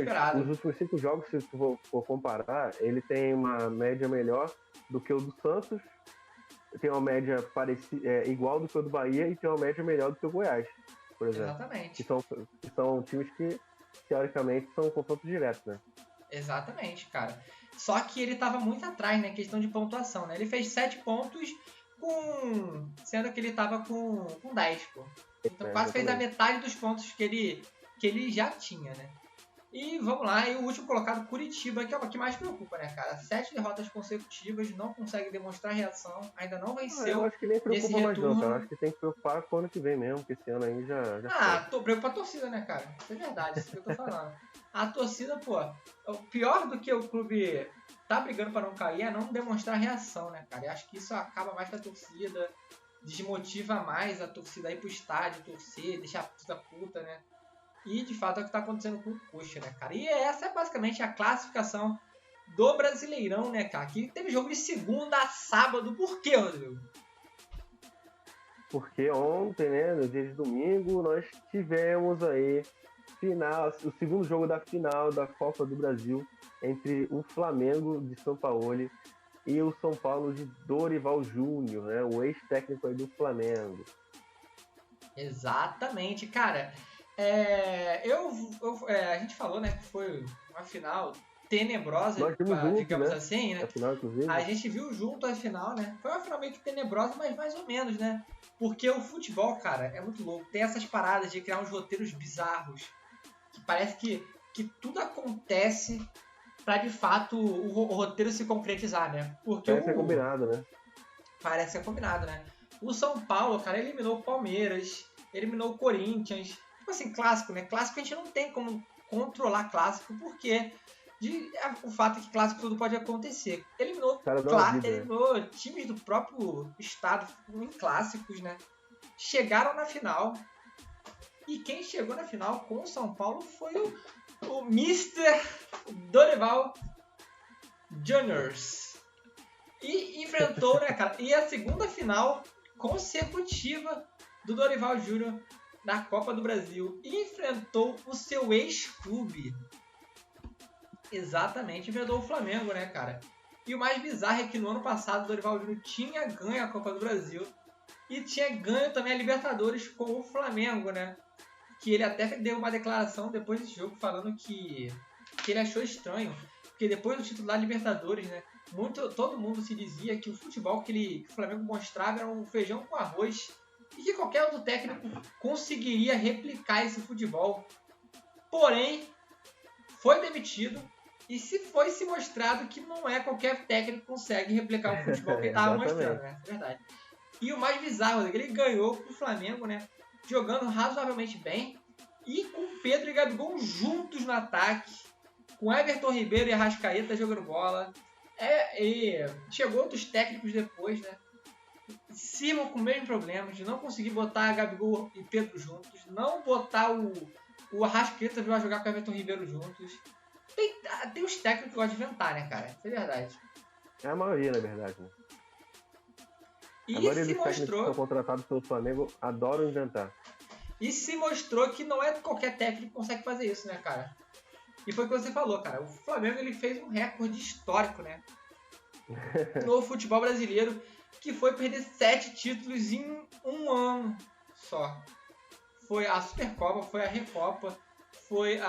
5 jogos, se tu for comparar, ele tem uma média melhor do que o do Santos, tem uma média igual do que o do Bahia e tem uma média melhor do que o Goiás, por exemplo. Exatamente. Que são times que, teoricamente, são confronto direto, né? Exatamente, cara. Só que ele estava muito atrás, né, em questão de pontuação, né? Ele fez 7 pontos sendo que ele estava com 10, pô. Então quase fez a metade dos pontos que ele já tinha, né? E vamos lá, e o último colocado, Curitiba, que é o que mais preocupa, né, cara? 7 derrotas consecutivas, não consegue demonstrar reação, ainda não venceu. Eu acho que nem preocupa mais não, cara. Eu acho que tem que preocupar com o ano que vem mesmo, porque esse ano aí já preocupa a torcida, né, cara? Isso é verdade, isso que eu tô falando. A torcida, pô, pior do que o clube tá brigando para não cair é não demonstrar reação, né, cara? Eu acho que isso acaba mais com a torcida, desmotiva mais a torcida a ir pro estádio, torcer, deixar a torcida puta, né? E, de fato, é o que está acontecendo com o Coxa, né, cara? E essa é basicamente a classificação do Brasileirão, né, cara? Que teve jogo de segunda a sábado. Por quê, Rodrigo? Porque ontem, né, no dia de domingo, nós tivemos aí o segundo jogo da final da Copa do Brasil entre o Flamengo de São Paulo e o São Paulo de Dorival Júnior, né? O ex-técnico aí do Flamengo. Exatamente, cara. A gente falou, né, que foi uma final tenebrosa, digamos, né? Assim, né? A gente viu junto a final, né? Foi uma final meio que tenebrosa, mas mais ou menos, né? Porque o futebol, cara, é muito louco. Tem essas paradas de criar uns roteiros bizarros, que parece que tudo acontece pra, de fato, o roteiro se concretizar, né? Porque parece ser combinado, né? Parece ser combinado, né? O São Paulo, cara, eliminou o Palmeiras, eliminou o Corinthians. Tipo assim, clássico, né? Clássico a gente não tem como controlar clássico, porque o fato é que clássico tudo pode acontecer. Eliminou times do próprio estado em clássicos, né? Chegaram na final. E quem chegou na final com o São Paulo foi o Mr. Dorival Juniors. E enfrentou, né, cara? E a segunda final consecutiva do Dorival Júnior na Copa do Brasil. E enfrentou o seu ex-clube. Exatamente, enfrentou o Flamengo, né, cara? E o mais bizarro é que no ano passado o Dorival Júnior tinha ganho a Copa do Brasil e tinha ganho também a Libertadores com o Flamengo, né? Que ele até deu uma declaração depois desse jogo falando que ele achou estranho, porque depois do título da Libertadores, né? Todo mundo se dizia que o futebol que o Flamengo mostrava era um feijão com arroz e que qualquer outro técnico conseguiria replicar esse futebol. Porém, foi demitido. E foi se mostrado que não é qualquer técnico que consegue replicar o futebol que ele estava mostrando, né? É verdade. E o mais bizarro é que ele ganhou pro Flamengo, né? Jogando razoavelmente bem. E com Pedro e Gabigol juntos no ataque. Com Everton Ribeiro e Arrascaeta jogando bola. E chegou outros técnicos depois, né? Simon com o mesmo problema de não conseguir botar Gabigol e Pedro juntos. Não botar o Arrascaeta pra jogar com o Everton Ribeiro juntos. Tem os técnicos que gostam de inventar, né, cara? Isso é verdade. É a maioria, na verdade, né? E a maioria se dos técnicos que são contratados pelo Flamengo adoram inventar. E se mostrou que não é qualquer técnico que consegue fazer isso, né, cara? E foi o que você falou, cara. O Flamengo ele fez um recorde histórico, né? No futebol brasileiro, que foi perder 7 títulos em um ano só. Foi a Supercopa, foi a Recopa, foi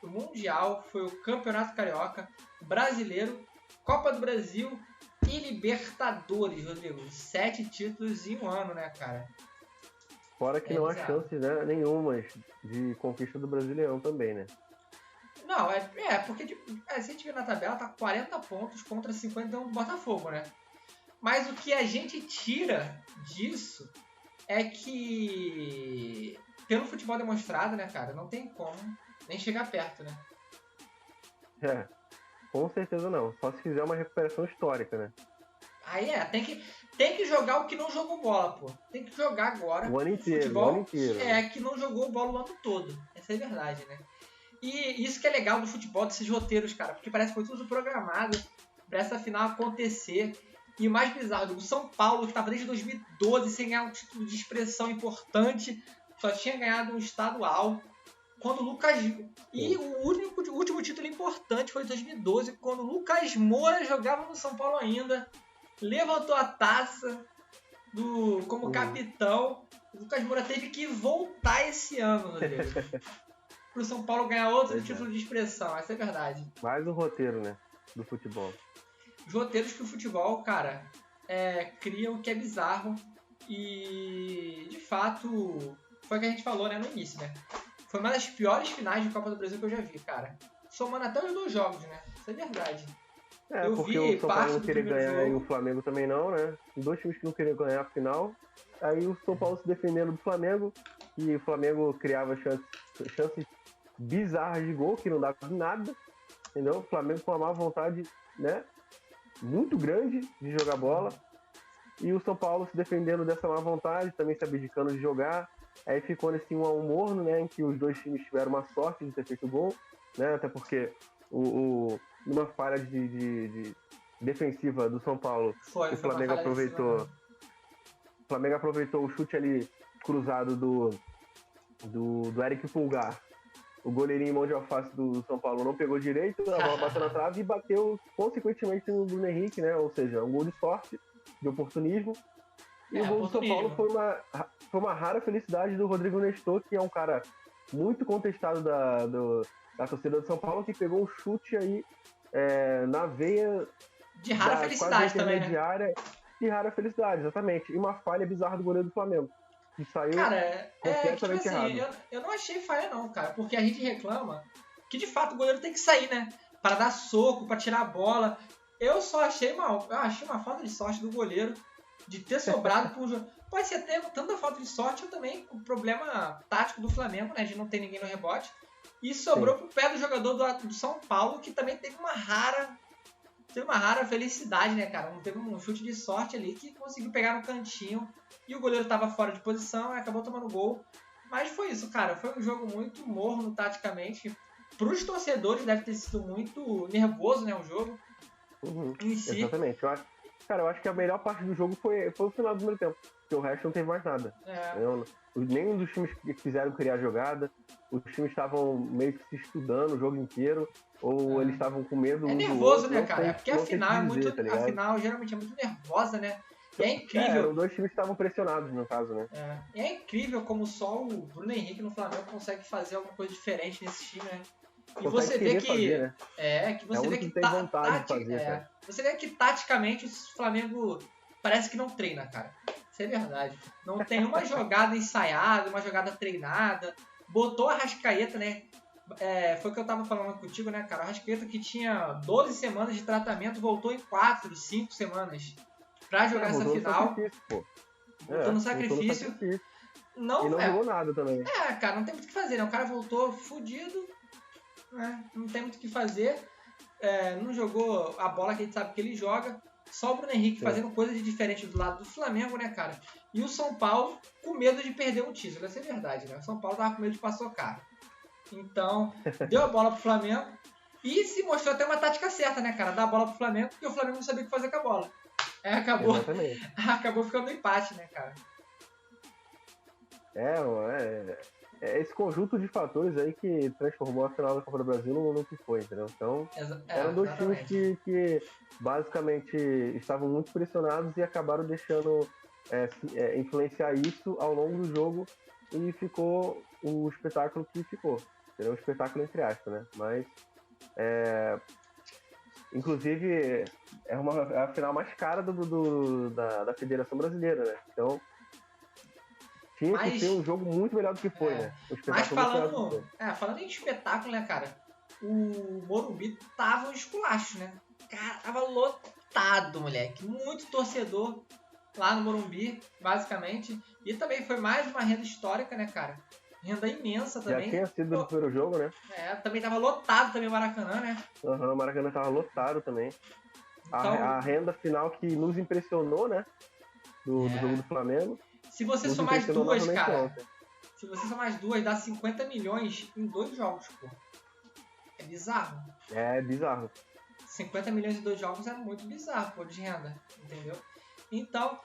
o Mundial, foi o Campeonato Carioca, Brasileiro, Copa do Brasil e Libertadores, Rodrigo. 7 títulos em um ano, né, cara? Fora que não há chances, né, nenhumas de conquista do Brasileirão também, né? Não, porque se a gente ver na tabela, tá 40 pontos contra 51 do Botafogo, né? Mas o que a gente tira disso é que, pelo futebol demonstrado, né, cara, não tem como nem chegar perto, né? Com certeza não. Só se fizer uma recuperação histórica, né? Aí tem que jogar o que não jogou bola, pô. Tem que jogar agora. O ano inteiro, futebol, o ano inteiro. Que não jogou bola o ano todo. Essa é a verdade, né? E isso que é legal do futebol, desses roteiros, cara, porque parece que foi tudo programado pra essa final acontecer. E o mais bizarro, o São Paulo, que estava desde 2012 sem ganhar um título de expressão importante, só tinha ganhado um estadual. Quando o Lucas... E o último título importante foi em 2012, quando o Lucas Moura jogava no São Paulo ainda, levantou a taça como capitão. O Lucas Moura teve que voltar esse ano, Rodrigo, para o São Paulo ganhar outro título de expressão. Essa é a verdade. Mais um roteiro, né, do futebol. Os roteiros que o futebol, cara, cria o que é bizarro. E, de fato, foi o que a gente falou, né, no início, né? Foi uma das piores finais de Copa do Brasil que eu já vi, cara. Somando até os 2 jogos, né? Isso é verdade. Eu porque vi o São Paulo não do queria ganhar jogo. e o Flamengo também não, né? 2 times que não queriam ganhar a final. Aí o São Paulo se defendendo do Flamengo. E o Flamengo criava chances bizarras de gol, que não dava nada. Entendeu? O Flamengo com uma má vontade, né? Muito grande de jogar bola. E o São Paulo se defendendo dessa má vontade, também se abdicando de jogar. Aí ficou nesse 1 a 1 morno, né? Em que os 2 times tiveram uma sorte de ter feito gol, né? Até porque numa falha de defensiva do São Paulo, o Flamengo aproveitou. O Flamengo aproveitou o chute ali cruzado do Eric Pulgar. O goleirinho em mão de alface do São Paulo não pegou direito, a bola bateu na trave e bateu consequentemente no Bruno Henrique, né? Ou seja, um gol de sorte, de oportunismo. E o gol do São Paulo foi uma rara felicidade do Rodrigo Nestor, que é um cara muito contestado da torcida do São Paulo, que pegou um chute aí na veia de rara felicidade também, né? De rara felicidade, exatamente. E uma falha bizarra do goleiro do Flamengo. Que saiu completamente errado. Eu não achei falha não, cara, porque a gente reclama que de fato o goleiro tem que sair, né? Para dar soco, para tirar a bola. Eu achei uma falta de sorte do goleiro de ter sobrado pro jogo. Pode ser até tanta falta de sorte ou também o problema tático do Flamengo, né? De não ter ninguém no rebote. E sobrou pro pé do jogador do São Paulo, que também teve uma rara felicidade, né, cara? Teve um chute de sorte ali que conseguiu pegar no cantinho e o goleiro tava fora de posição e acabou tomando gol. Mas foi isso, cara. Foi um jogo muito morno taticamente. Pros torcedores deve ter sido muito nervoso, né, o jogo em si. Exatamente. Eu acho que a melhor parte do jogo foi o final do primeiro tempo. Porque o resto não teve mais nada. Nenhum dos times que quiseram criar jogada. Os times estavam meio que se estudando o jogo inteiro. Ou eles estavam com medo. É nervoso, né, cara? Porque a final geralmente é muito nervosa, né? E é incrível. Eram dois times que estavam pressionados, no caso, né? E é incrível como só o Bruno Henrique no Flamengo consegue fazer alguma coisa diferente nesse time, né? E você vê que. Fazer, né? Que você vê que tem vontade de fazer, você vê que taticamente o Flamengo parece que não treina, cara. Isso é verdade. Não tem uma jogada ensaiada, uma jogada treinada. Botou a Arrascaeta, né? Foi o que eu tava falando contigo, né, cara? A Arrascaeta que tinha 12 semanas de tratamento voltou em 4, 5 semanas pra jogar essa final. Voltou no sacrifício. Não jogou nada também. Cara, não tem muito o que fazer, né? O cara voltou fudido, né? Não tem muito o que fazer. Não jogou a bola que a gente sabe que ele joga. Só o Bruno Henrique fazendo coisas diferentes do lado do Flamengo, né, cara? E o São Paulo com medo de perder um título. Essa é verdade, né? O São Paulo tava com medo de paçocar. Então, deu a bola pro Flamengo. E se mostrou até uma tática certa, né, cara? Dar a bola pro Flamengo, porque o Flamengo não sabia o que fazer com a bola. Acabou ficando um empate, né, cara? Esse conjunto de fatores aí que transformou a final da Copa do Brasil no que foi, entendeu? Então, eram dois times que basicamente estavam muito pressionados e acabaram deixando influenciar isso ao longo do jogo e ficou o espetáculo que ficou. Entendeu? Um espetáculo entre aspas, né? Mas, inclusive, é a final mais cara da Federação Brasileira, né? Então, tinha que ser um jogo muito melhor do que foi, né? Mas falando em espetáculo, né, cara? O Morumbi tava um esculacho, né? Cara, tava lotado, moleque. Muito torcedor lá no Morumbi, basicamente. E também foi mais uma renda histórica, né, cara? Renda imensa também. Já tinha sido no primeiro jogo, né? Também tava lotado também o Maracanã, né? O Maracanã tava lotado também. Então, a renda final que nos impressionou, né? Do jogo do Flamengo. Se você somar as duas, cara. Se você somar as duas, dá 50 milhões em 2 jogos, pô. É bizarro. É bizarro. 50 milhões em 2 jogos é muito bizarro, pô, de renda. Entendeu? Então,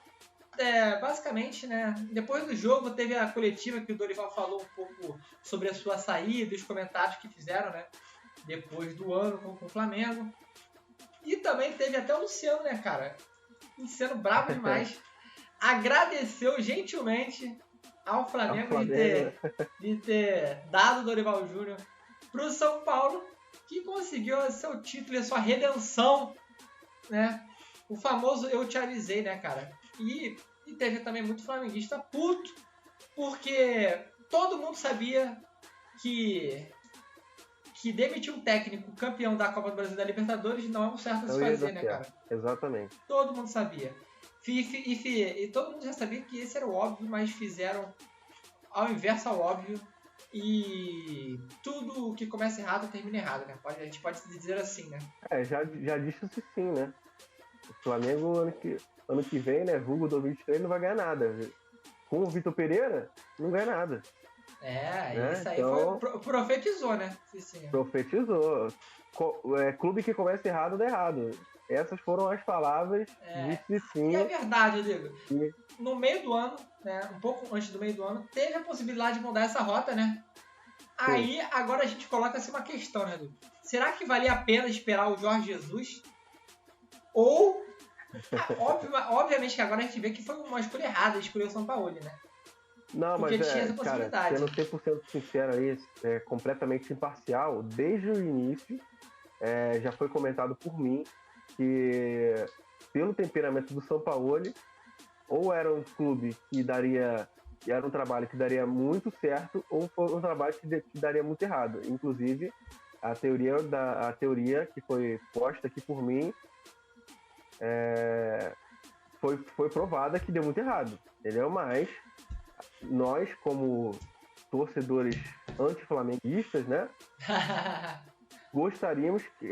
basicamente, né? Depois do jogo, teve a coletiva que o Dorival falou um pouco sobre a sua saída e os comentários que fizeram, né? Depois do ano com o Flamengo. E também teve até o Luciano, né, cara? Sendo bravo demais. Agradeceu gentilmente ao Flamengo de ter dado o Dorival Júnior pro São Paulo, que conseguiu seu título e a sua redenção, né? O famoso eu te avisei, né, cara? E teve também muito flamenguista puto, porque todo mundo sabia que demitir um técnico campeão da Copa do Brasil e da Libertadores não é um certo a se fazer, né, cara? Exatamente. Todo mundo sabia. E todo mundo já sabia que esse era o óbvio, mas fizeram ao inverso ao óbvio. E tudo que começa errado termina errado, né? A gente pode dizer assim, né? Já disse-se sim, né? O Flamengo ano que vem, né? Vulgo 2023 não vai ganhar nada. Com o Vitor Pereira, não ganha nada. Isso aí então, profetizou, né? Sim. Profetizou. Clube que começa errado, dá errado. Essas foram as palavras de sim. E é verdade, Diego. No meio do ano, né, um pouco antes do meio do ano, teve a possibilidade de mudar essa rota, né? Sim. Aí, agora a gente coloca assim uma questão, né, Edu? Será que valia a pena esperar o Jorge Jesus? Ou, obviamente que agora a gente vê que foi uma escolha errada escolher o São Paulo, né? Não, porque mas tinha essa possibilidade. Sendo 100% sincero aí, completamente imparcial, desde o início, já foi comentado por mim que, pelo temperamento do São Paulo, ou era um clube que era um trabalho que daria muito certo, ou foi um trabalho que daria muito errado. Inclusive, a teoria que foi posta aqui por mim foi provada que deu muito errado, entendeu? Mas nós, como torcedores anti-flamenguistas, né? Gostaríamos que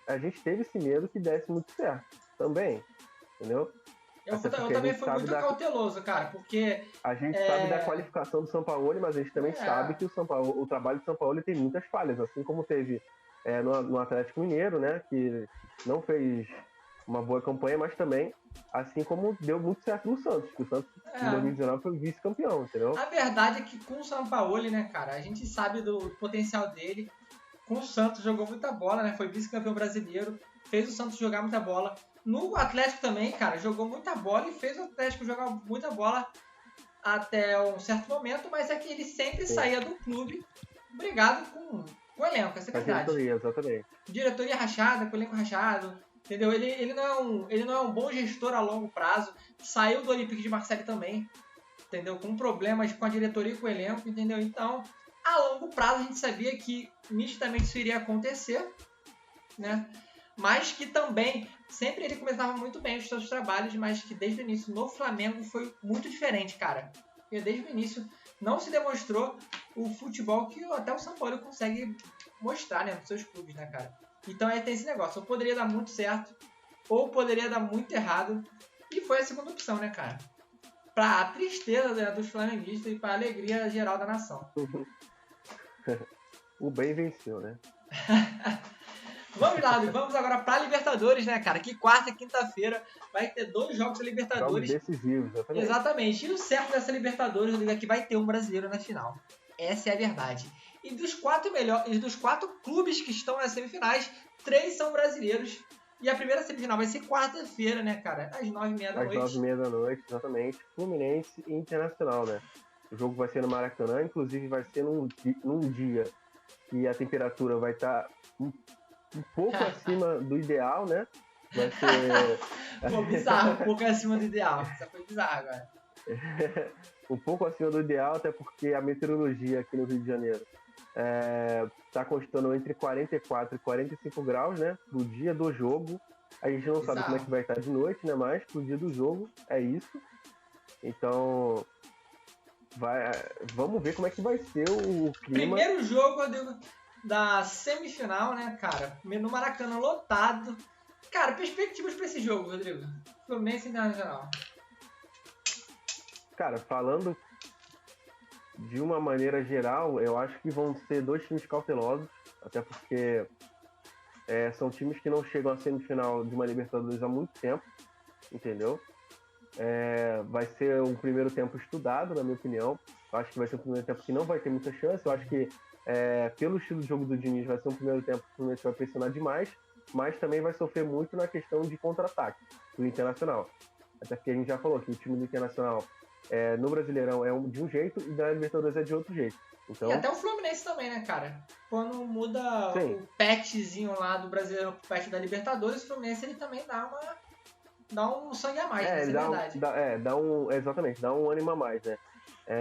a gente teve esse medo que desse muito certo também, entendeu? Eu também fui muito cauteloso, cara, porque... A gente sabe da qualificação do Sampaoli, mas a gente também sabe que o trabalho do Sampaoli tem muitas falhas, assim como teve no Atlético Mineiro, né, que não fez uma boa campanha, mas também, assim como deu muito certo no Santos, que o Santos em 2019 foi vice-campeão, entendeu? A verdade é que com o Sampaoli, né, cara, a gente sabe do potencial dele. Com o Santos jogou muita bola, né, foi vice-campeão brasileiro, fez o Santos jogar muita bola. No Atlético também, cara, jogou muita bola e fez o Atlético jogar muita bola até um certo momento, mas é que ele sempre saía do clube brigado com o elenco, essa é a verdade. Diretoria, exatamente. Diretoria rachada, com o elenco rachado, entendeu? Ele não é um bom gestor a longo prazo, saiu do Olympique de Marseille também, entendeu? Com problemas com a diretoria e com o elenco, entendeu? Então, a longo prazo a gente sabia que nitidamente isso iria acontecer, né? Mas que também, sempre ele começava muito bem os seus trabalhos, mas que desde o início no Flamengo foi muito diferente, cara. Porque desde o início não se demonstrou o futebol que até o Sampaoli consegue mostrar, né, nos seus clubes, né, cara. Então tem esse negócio, ou poderia dar muito certo, ou poderia dar muito errado, e foi a segunda opção, né, cara. Pra tristeza, né, dos flamenguistas e pra alegria geral da nação. O bem venceu, né? Vamos lá, vamos agora pra Libertadores, né, cara? Que quarta e quinta-feira vai ter 2 jogos da Libertadores. Jogos decisivos, exatamente. Exatamente. E o certo dessa Libertadores, eu digo, é que vai ter um brasileiro na final. Essa é a verdade. E dos 4 clubes que estão nas semifinais, 3 são brasileiros. E a primeira semifinal vai ser quarta-feira, né, cara? Às 9h30 da noite. Às 9h30 da noite, exatamente. Fluminense e Internacional, né? O jogo vai ser no Maracanã, inclusive vai ser num dia que a temperatura vai estar um pouco acima do ideal, né? Vai ser... Pô, bizarro, um pouco acima do ideal. Isso foi bizarro agora. Um pouco acima do ideal, até porque a meteorologia aqui no Rio de Janeiro tá constando entre 44 e 45 graus, né? Pro dia do jogo. A gente não sabe como é que vai estar de noite, né? Mas pro dia do jogo é isso. Então... vamos ver como é que vai ser o clima. Primeiro jogo da semifinal, né, cara? No Maracanã lotado. Cara, perspectivas pra esse jogo, Rodrigo? Fluminense Internacional. Cara, falando de uma maneira geral, eu acho que vão ser 2 times cautelosos, até porque são times que não chegam à semifinal de uma Libertadores há muito tempo, entendeu? Vai ser um primeiro tempo estudado, na minha opinião. Eu acho que vai ser um primeiro tempo que não vai ter muita chance. Eu acho que, pelo estilo de jogo do Diniz, vai ser um primeiro tempo que o Fluminense vai pressionar demais, mas também vai sofrer muito na questão de contra-ataque do Internacional. Até porque a gente já falou que o time do Internacional no Brasileirão é de um jeito e na Libertadores é de outro jeito. Então... E até o Fluminense também, né, cara? Quando muda o patchzinho lá do Brasileirão pro patch da Libertadores, o Fluminense ele também dá um sangue a mais, né? Isso é verdade. Exatamente, dá um ânimo a mais, né?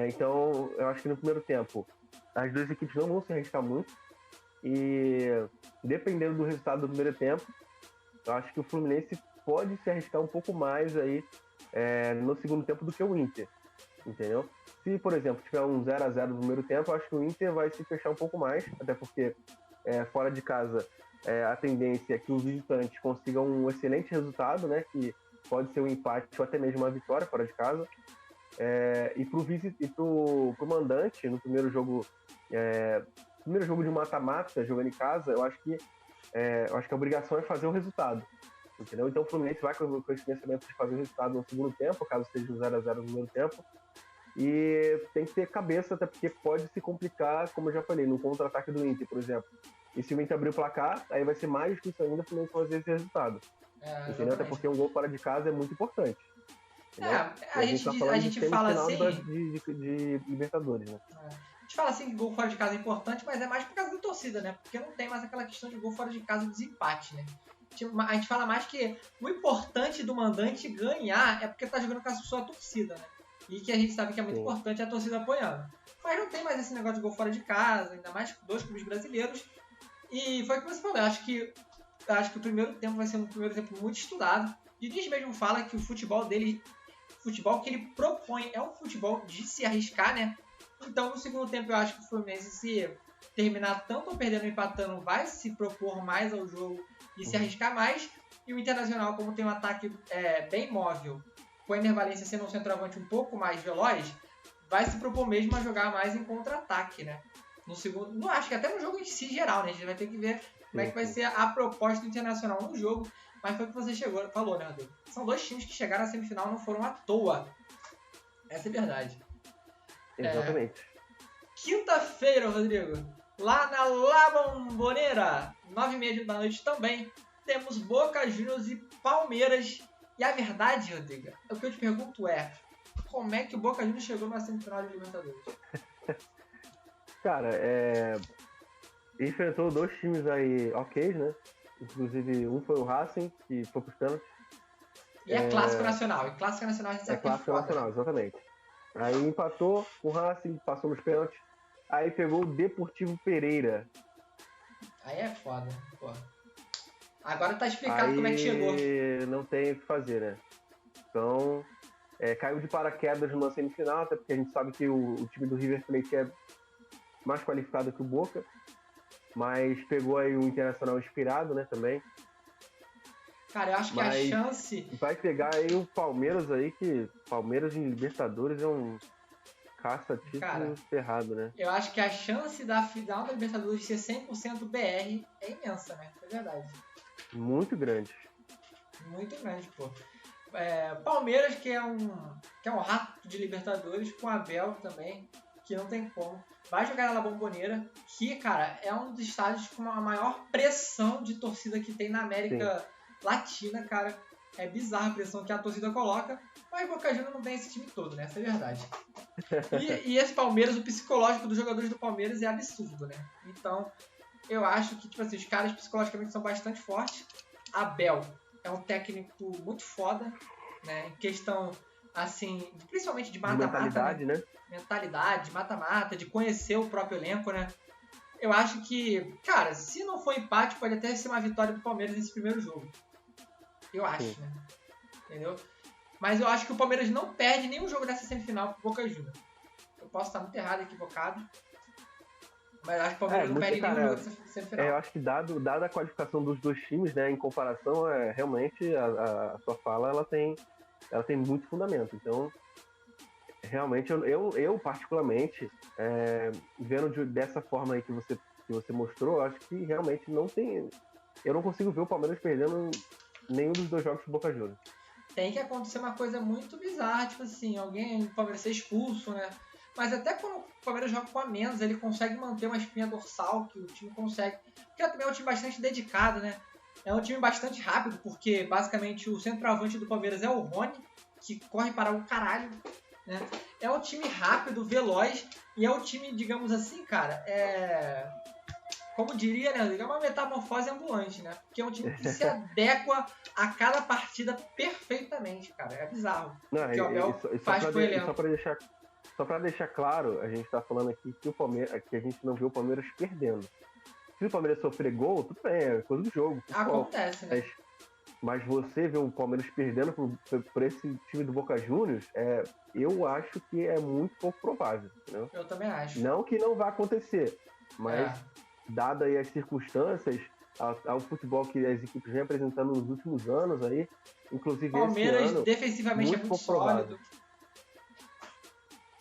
Então, eu acho que no primeiro tempo, as 2 equipes não vão se arriscar muito. E dependendo do resultado do primeiro tempo, eu acho que o Fluminense pode se arriscar um pouco mais aí no segundo tempo do que o Inter, entendeu? Se, por exemplo, tiver um 0-0 no primeiro tempo, eu acho que o Inter vai se fechar um pouco mais, até porque fora de casa a tendência é que os visitantes consigam um excelente resultado, né? Que pode ser um empate ou até mesmo uma vitória fora de casa. E pro mandante, no primeiro jogo de mata-mata, jogando em casa, eu acho que a obrigação é fazer o resultado, entendeu? Então o Fluminense vai com esse pensamento de fazer o resultado no segundo tempo, caso seja um 0-0 no primeiro tempo. E tem que ter cabeça, até porque pode se complicar, como eu já falei, no contra-ataque do Inter, por exemplo. E se o Inter abrir o placar, aí vai ser mais difícil ainda o Fluminense fazer esse resultado. Entendeu? Até porque um gol fora de casa é muito importante. A gente fala assim... de Libertadores, né? A gente fala assim que gol fora de casa é importante, mas é mais por causa da torcida, né? Porque não tem mais aquela questão de gol fora de casa, desempate, né? A gente fala mais que o importante do mandante ganhar é porque tá jogando com a sua torcida, né? E que a gente sabe que é muito importante a torcida apoiando. Mas não tem mais esse negócio de gol fora de casa, ainda mais com 2 clubes brasileiros. E foi o que você falou, eu acho que o primeiro tempo vai ser um primeiro tempo muito estudado. Diniz mesmo fala que o futebol dele, o futebol que ele propõe é um futebol de se arriscar, né? Então, no segundo tempo, eu acho que o Fluminense, se terminar tanto ou perdendo ou empatando, vai se propor mais ao jogo e se arriscar mais. E o Internacional, como tem um ataque bem móvel, com o Ener Valencia sendo um centroavante um pouco mais veloz, vai se propor mesmo a jogar mais em contra-ataque, né? No segundo, não acho que até no jogo em si geral, né? A gente vai ter que ver como é que vai ser a proposta do Internacional no jogo. Mas foi o que você falou, né, Rodrigo? São dois times que chegaram à semifinal, não foram à toa. Essa é a verdade. Exatamente. Quinta-feira, Rodrigo, lá na La Bombonera, 9h30 da noite também, temos Boca Juniors e Palmeiras. E a verdade, Rodrigo, o que eu te pergunto é, como é que o Boca Juniors chegou na semifinal de Libertadores? Cara, enfrentou dois times aí ok, né? Inclusive, um foi o Racing, que foi pros pênaltis. E é clássico nacional. E clássico nacional a gente sabe que é clássico foda. nacional, exatamente. Aí empatou com o Racing, passou nos pênaltis. Aí pegou o Deportivo Pereira. Aí é foda, pô. Agora tá explicado como é que chegou. Não tem o que fazer, né? Então, caiu de paraquedas numa semifinal, até porque a gente sabe que o time do River Plate é mais qualificado que o Boca. Mas pegou aí o Internacional inspirado, né, também. Cara, eu acho que a chance... Vai pegar aí o Palmeiras aí, que Palmeiras em Libertadores é um caça-título ferrado, né? Eu acho que a chance da final da Libertadores ser 100% BR é imensa, né? É verdade. Muito grande. Muito grande, pô. Palmeiras, que é um rato de Libertadores, com Abel também, que não tem como. Vai jogar na Bombonera, que, cara, é um dos estádios com a maior pressão de torcida que tem na América Latina, cara. É bizarra a pressão que a torcida coloca, mas o Boca Juniors não tem esse time todo, né? Essa é a verdade. E esse Palmeiras, o psicológico dos jogadores do Palmeiras é absurdo, né? Então, eu acho que, tipo assim, os caras psicologicamente são bastante fortes. Abel é um técnico muito foda, né? Em questão, assim, principalmente de mata-mata. Mentalidade, né? Mentalidade, mata-mata, de conhecer o próprio elenco, né? Eu acho que, cara, se não for empate, pode até ser uma vitória do Palmeiras nesse primeiro jogo. Eu acho, né? Entendeu? Mas eu acho que o Palmeiras não perde nenhum jogo dessa semifinal pro Boca Juniors. Eu posso estar muito errado, equivocado. Mas acho que o Palmeiras não perde nenhum jogo dessa semifinal. Eu acho que dada a qualificação dos dois times, né, em comparação, realmente a sua fala ela tem muito fundamento. Então, realmente, eu particularmente, vendo dessa forma aí que você mostrou, acho que realmente não tem... Eu não consigo ver o Palmeiras perdendo nenhum dos dois jogos pro Boca Juniors. Tem que acontecer uma coisa muito bizarra, tipo assim, alguém do Palmeiras ser expulso, né? Mas até quando o Palmeiras joga com a menos, ele consegue manter uma espinha dorsal, que o time consegue. Porque também é um time bastante dedicado, né? É um time bastante rápido, porque basicamente o centroavante do Palmeiras é o Rony, que corre para o caralho, né? É um time rápido, veloz, e é um time, digamos assim, cara, como diria, né? É uma metamorfose ambulante, né? Porque é um time que se adequa a cada partida perfeitamente, cara. É bizarro. Não, que o Abel faz com ele. Só pra deixar claro, a gente tá falando aqui que a gente não viu o Palmeiras perdendo. Se o Palmeiras sofrer gol, tudo bem, é coisa do jogo. Acontece, né? Mas você ver o Palmeiras perdendo por esse time do Boca Juniors, eu acho que é muito pouco provável. Entendeu? Eu também acho. Não que não vá acontecer, mas dada aí as circunstâncias, ao futebol que as equipes vêm apresentando nos últimos anos aí, inclusive Palmeiras esse ano, defensivamente é muito sólido.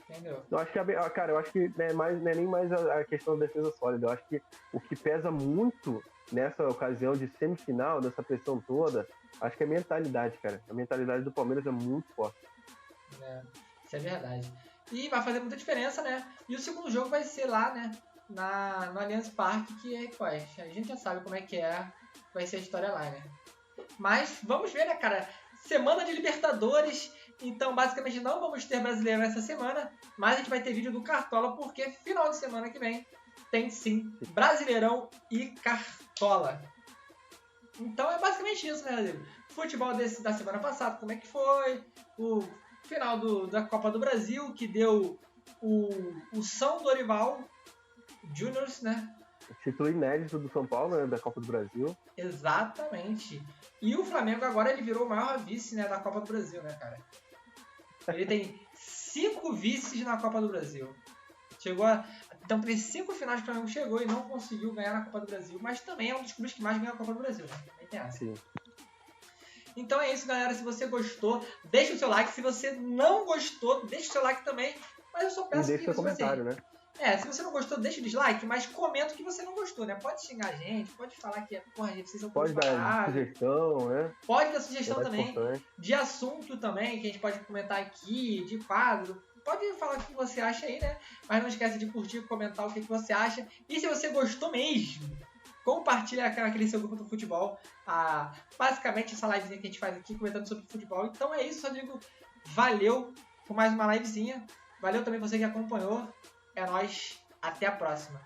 Entendeu? Eu acho que, eu acho que não é nem mais a questão da defesa sólida. Eu acho que o que pesa muito nessa ocasião de semifinal, dessa pressão toda, acho que é a mentalidade, cara. A mentalidade do Palmeiras é muito forte. Isso é verdade. E vai fazer muita diferença, né? E o segundo jogo vai ser lá, né? No Allianz Parque, que a gente já sabe como é que vai ser a história lá, né? Mas vamos ver, né, cara? Semana de Libertadores, então basicamente não vamos ter brasileiro essa semana, mas a gente vai ter vídeo do Cartola, porque final de semana que vem tem sim Brasileirão e Cartola. Então é basicamente isso, né, Rodrigo? Futebol da semana passada, como é que foi? O final da Copa do Brasil, que deu o São Dorival Juniors, né? Título inédito do São Paulo, né, da Copa do Brasil. Exatamente. E o Flamengo agora ele virou o maior vice, né, da Copa do Brasil, né, cara? Ele tem 5 vices na Copa do Brasil. Então, tem 5 finais que o Flamengo chegou e não conseguiu ganhar na Copa do Brasil. Mas também é um dos clubes que mais ganha a Copa do Brasil, né? Também tem essa. Sim. Então é isso, galera. Se você gostou, deixa o seu like. Se você não gostou, deixa o seu like também. Mas eu só peço e deixa que seu comentário, né? se você não gostou, deixa o dislike, mas comenta o que você não gostou, né? Pode xingar a gente, pode falar que porra, vocês são Pode dar sugestão, né? Pode dar sugestão também. Importante. De assunto também, que a gente pode comentar aqui, de quadro. Pode falar o que você acha aí, né? Mas não esquece de curtir, comentar o que você acha. E se você gostou mesmo, compartilha aquele seu grupo do futebol. Basicamente essa livezinha que a gente faz aqui, comentando sobre futebol. Então é isso, Rodrigo. Valeu por mais uma livezinha. Valeu também você que acompanhou. É nóis. Até a próxima.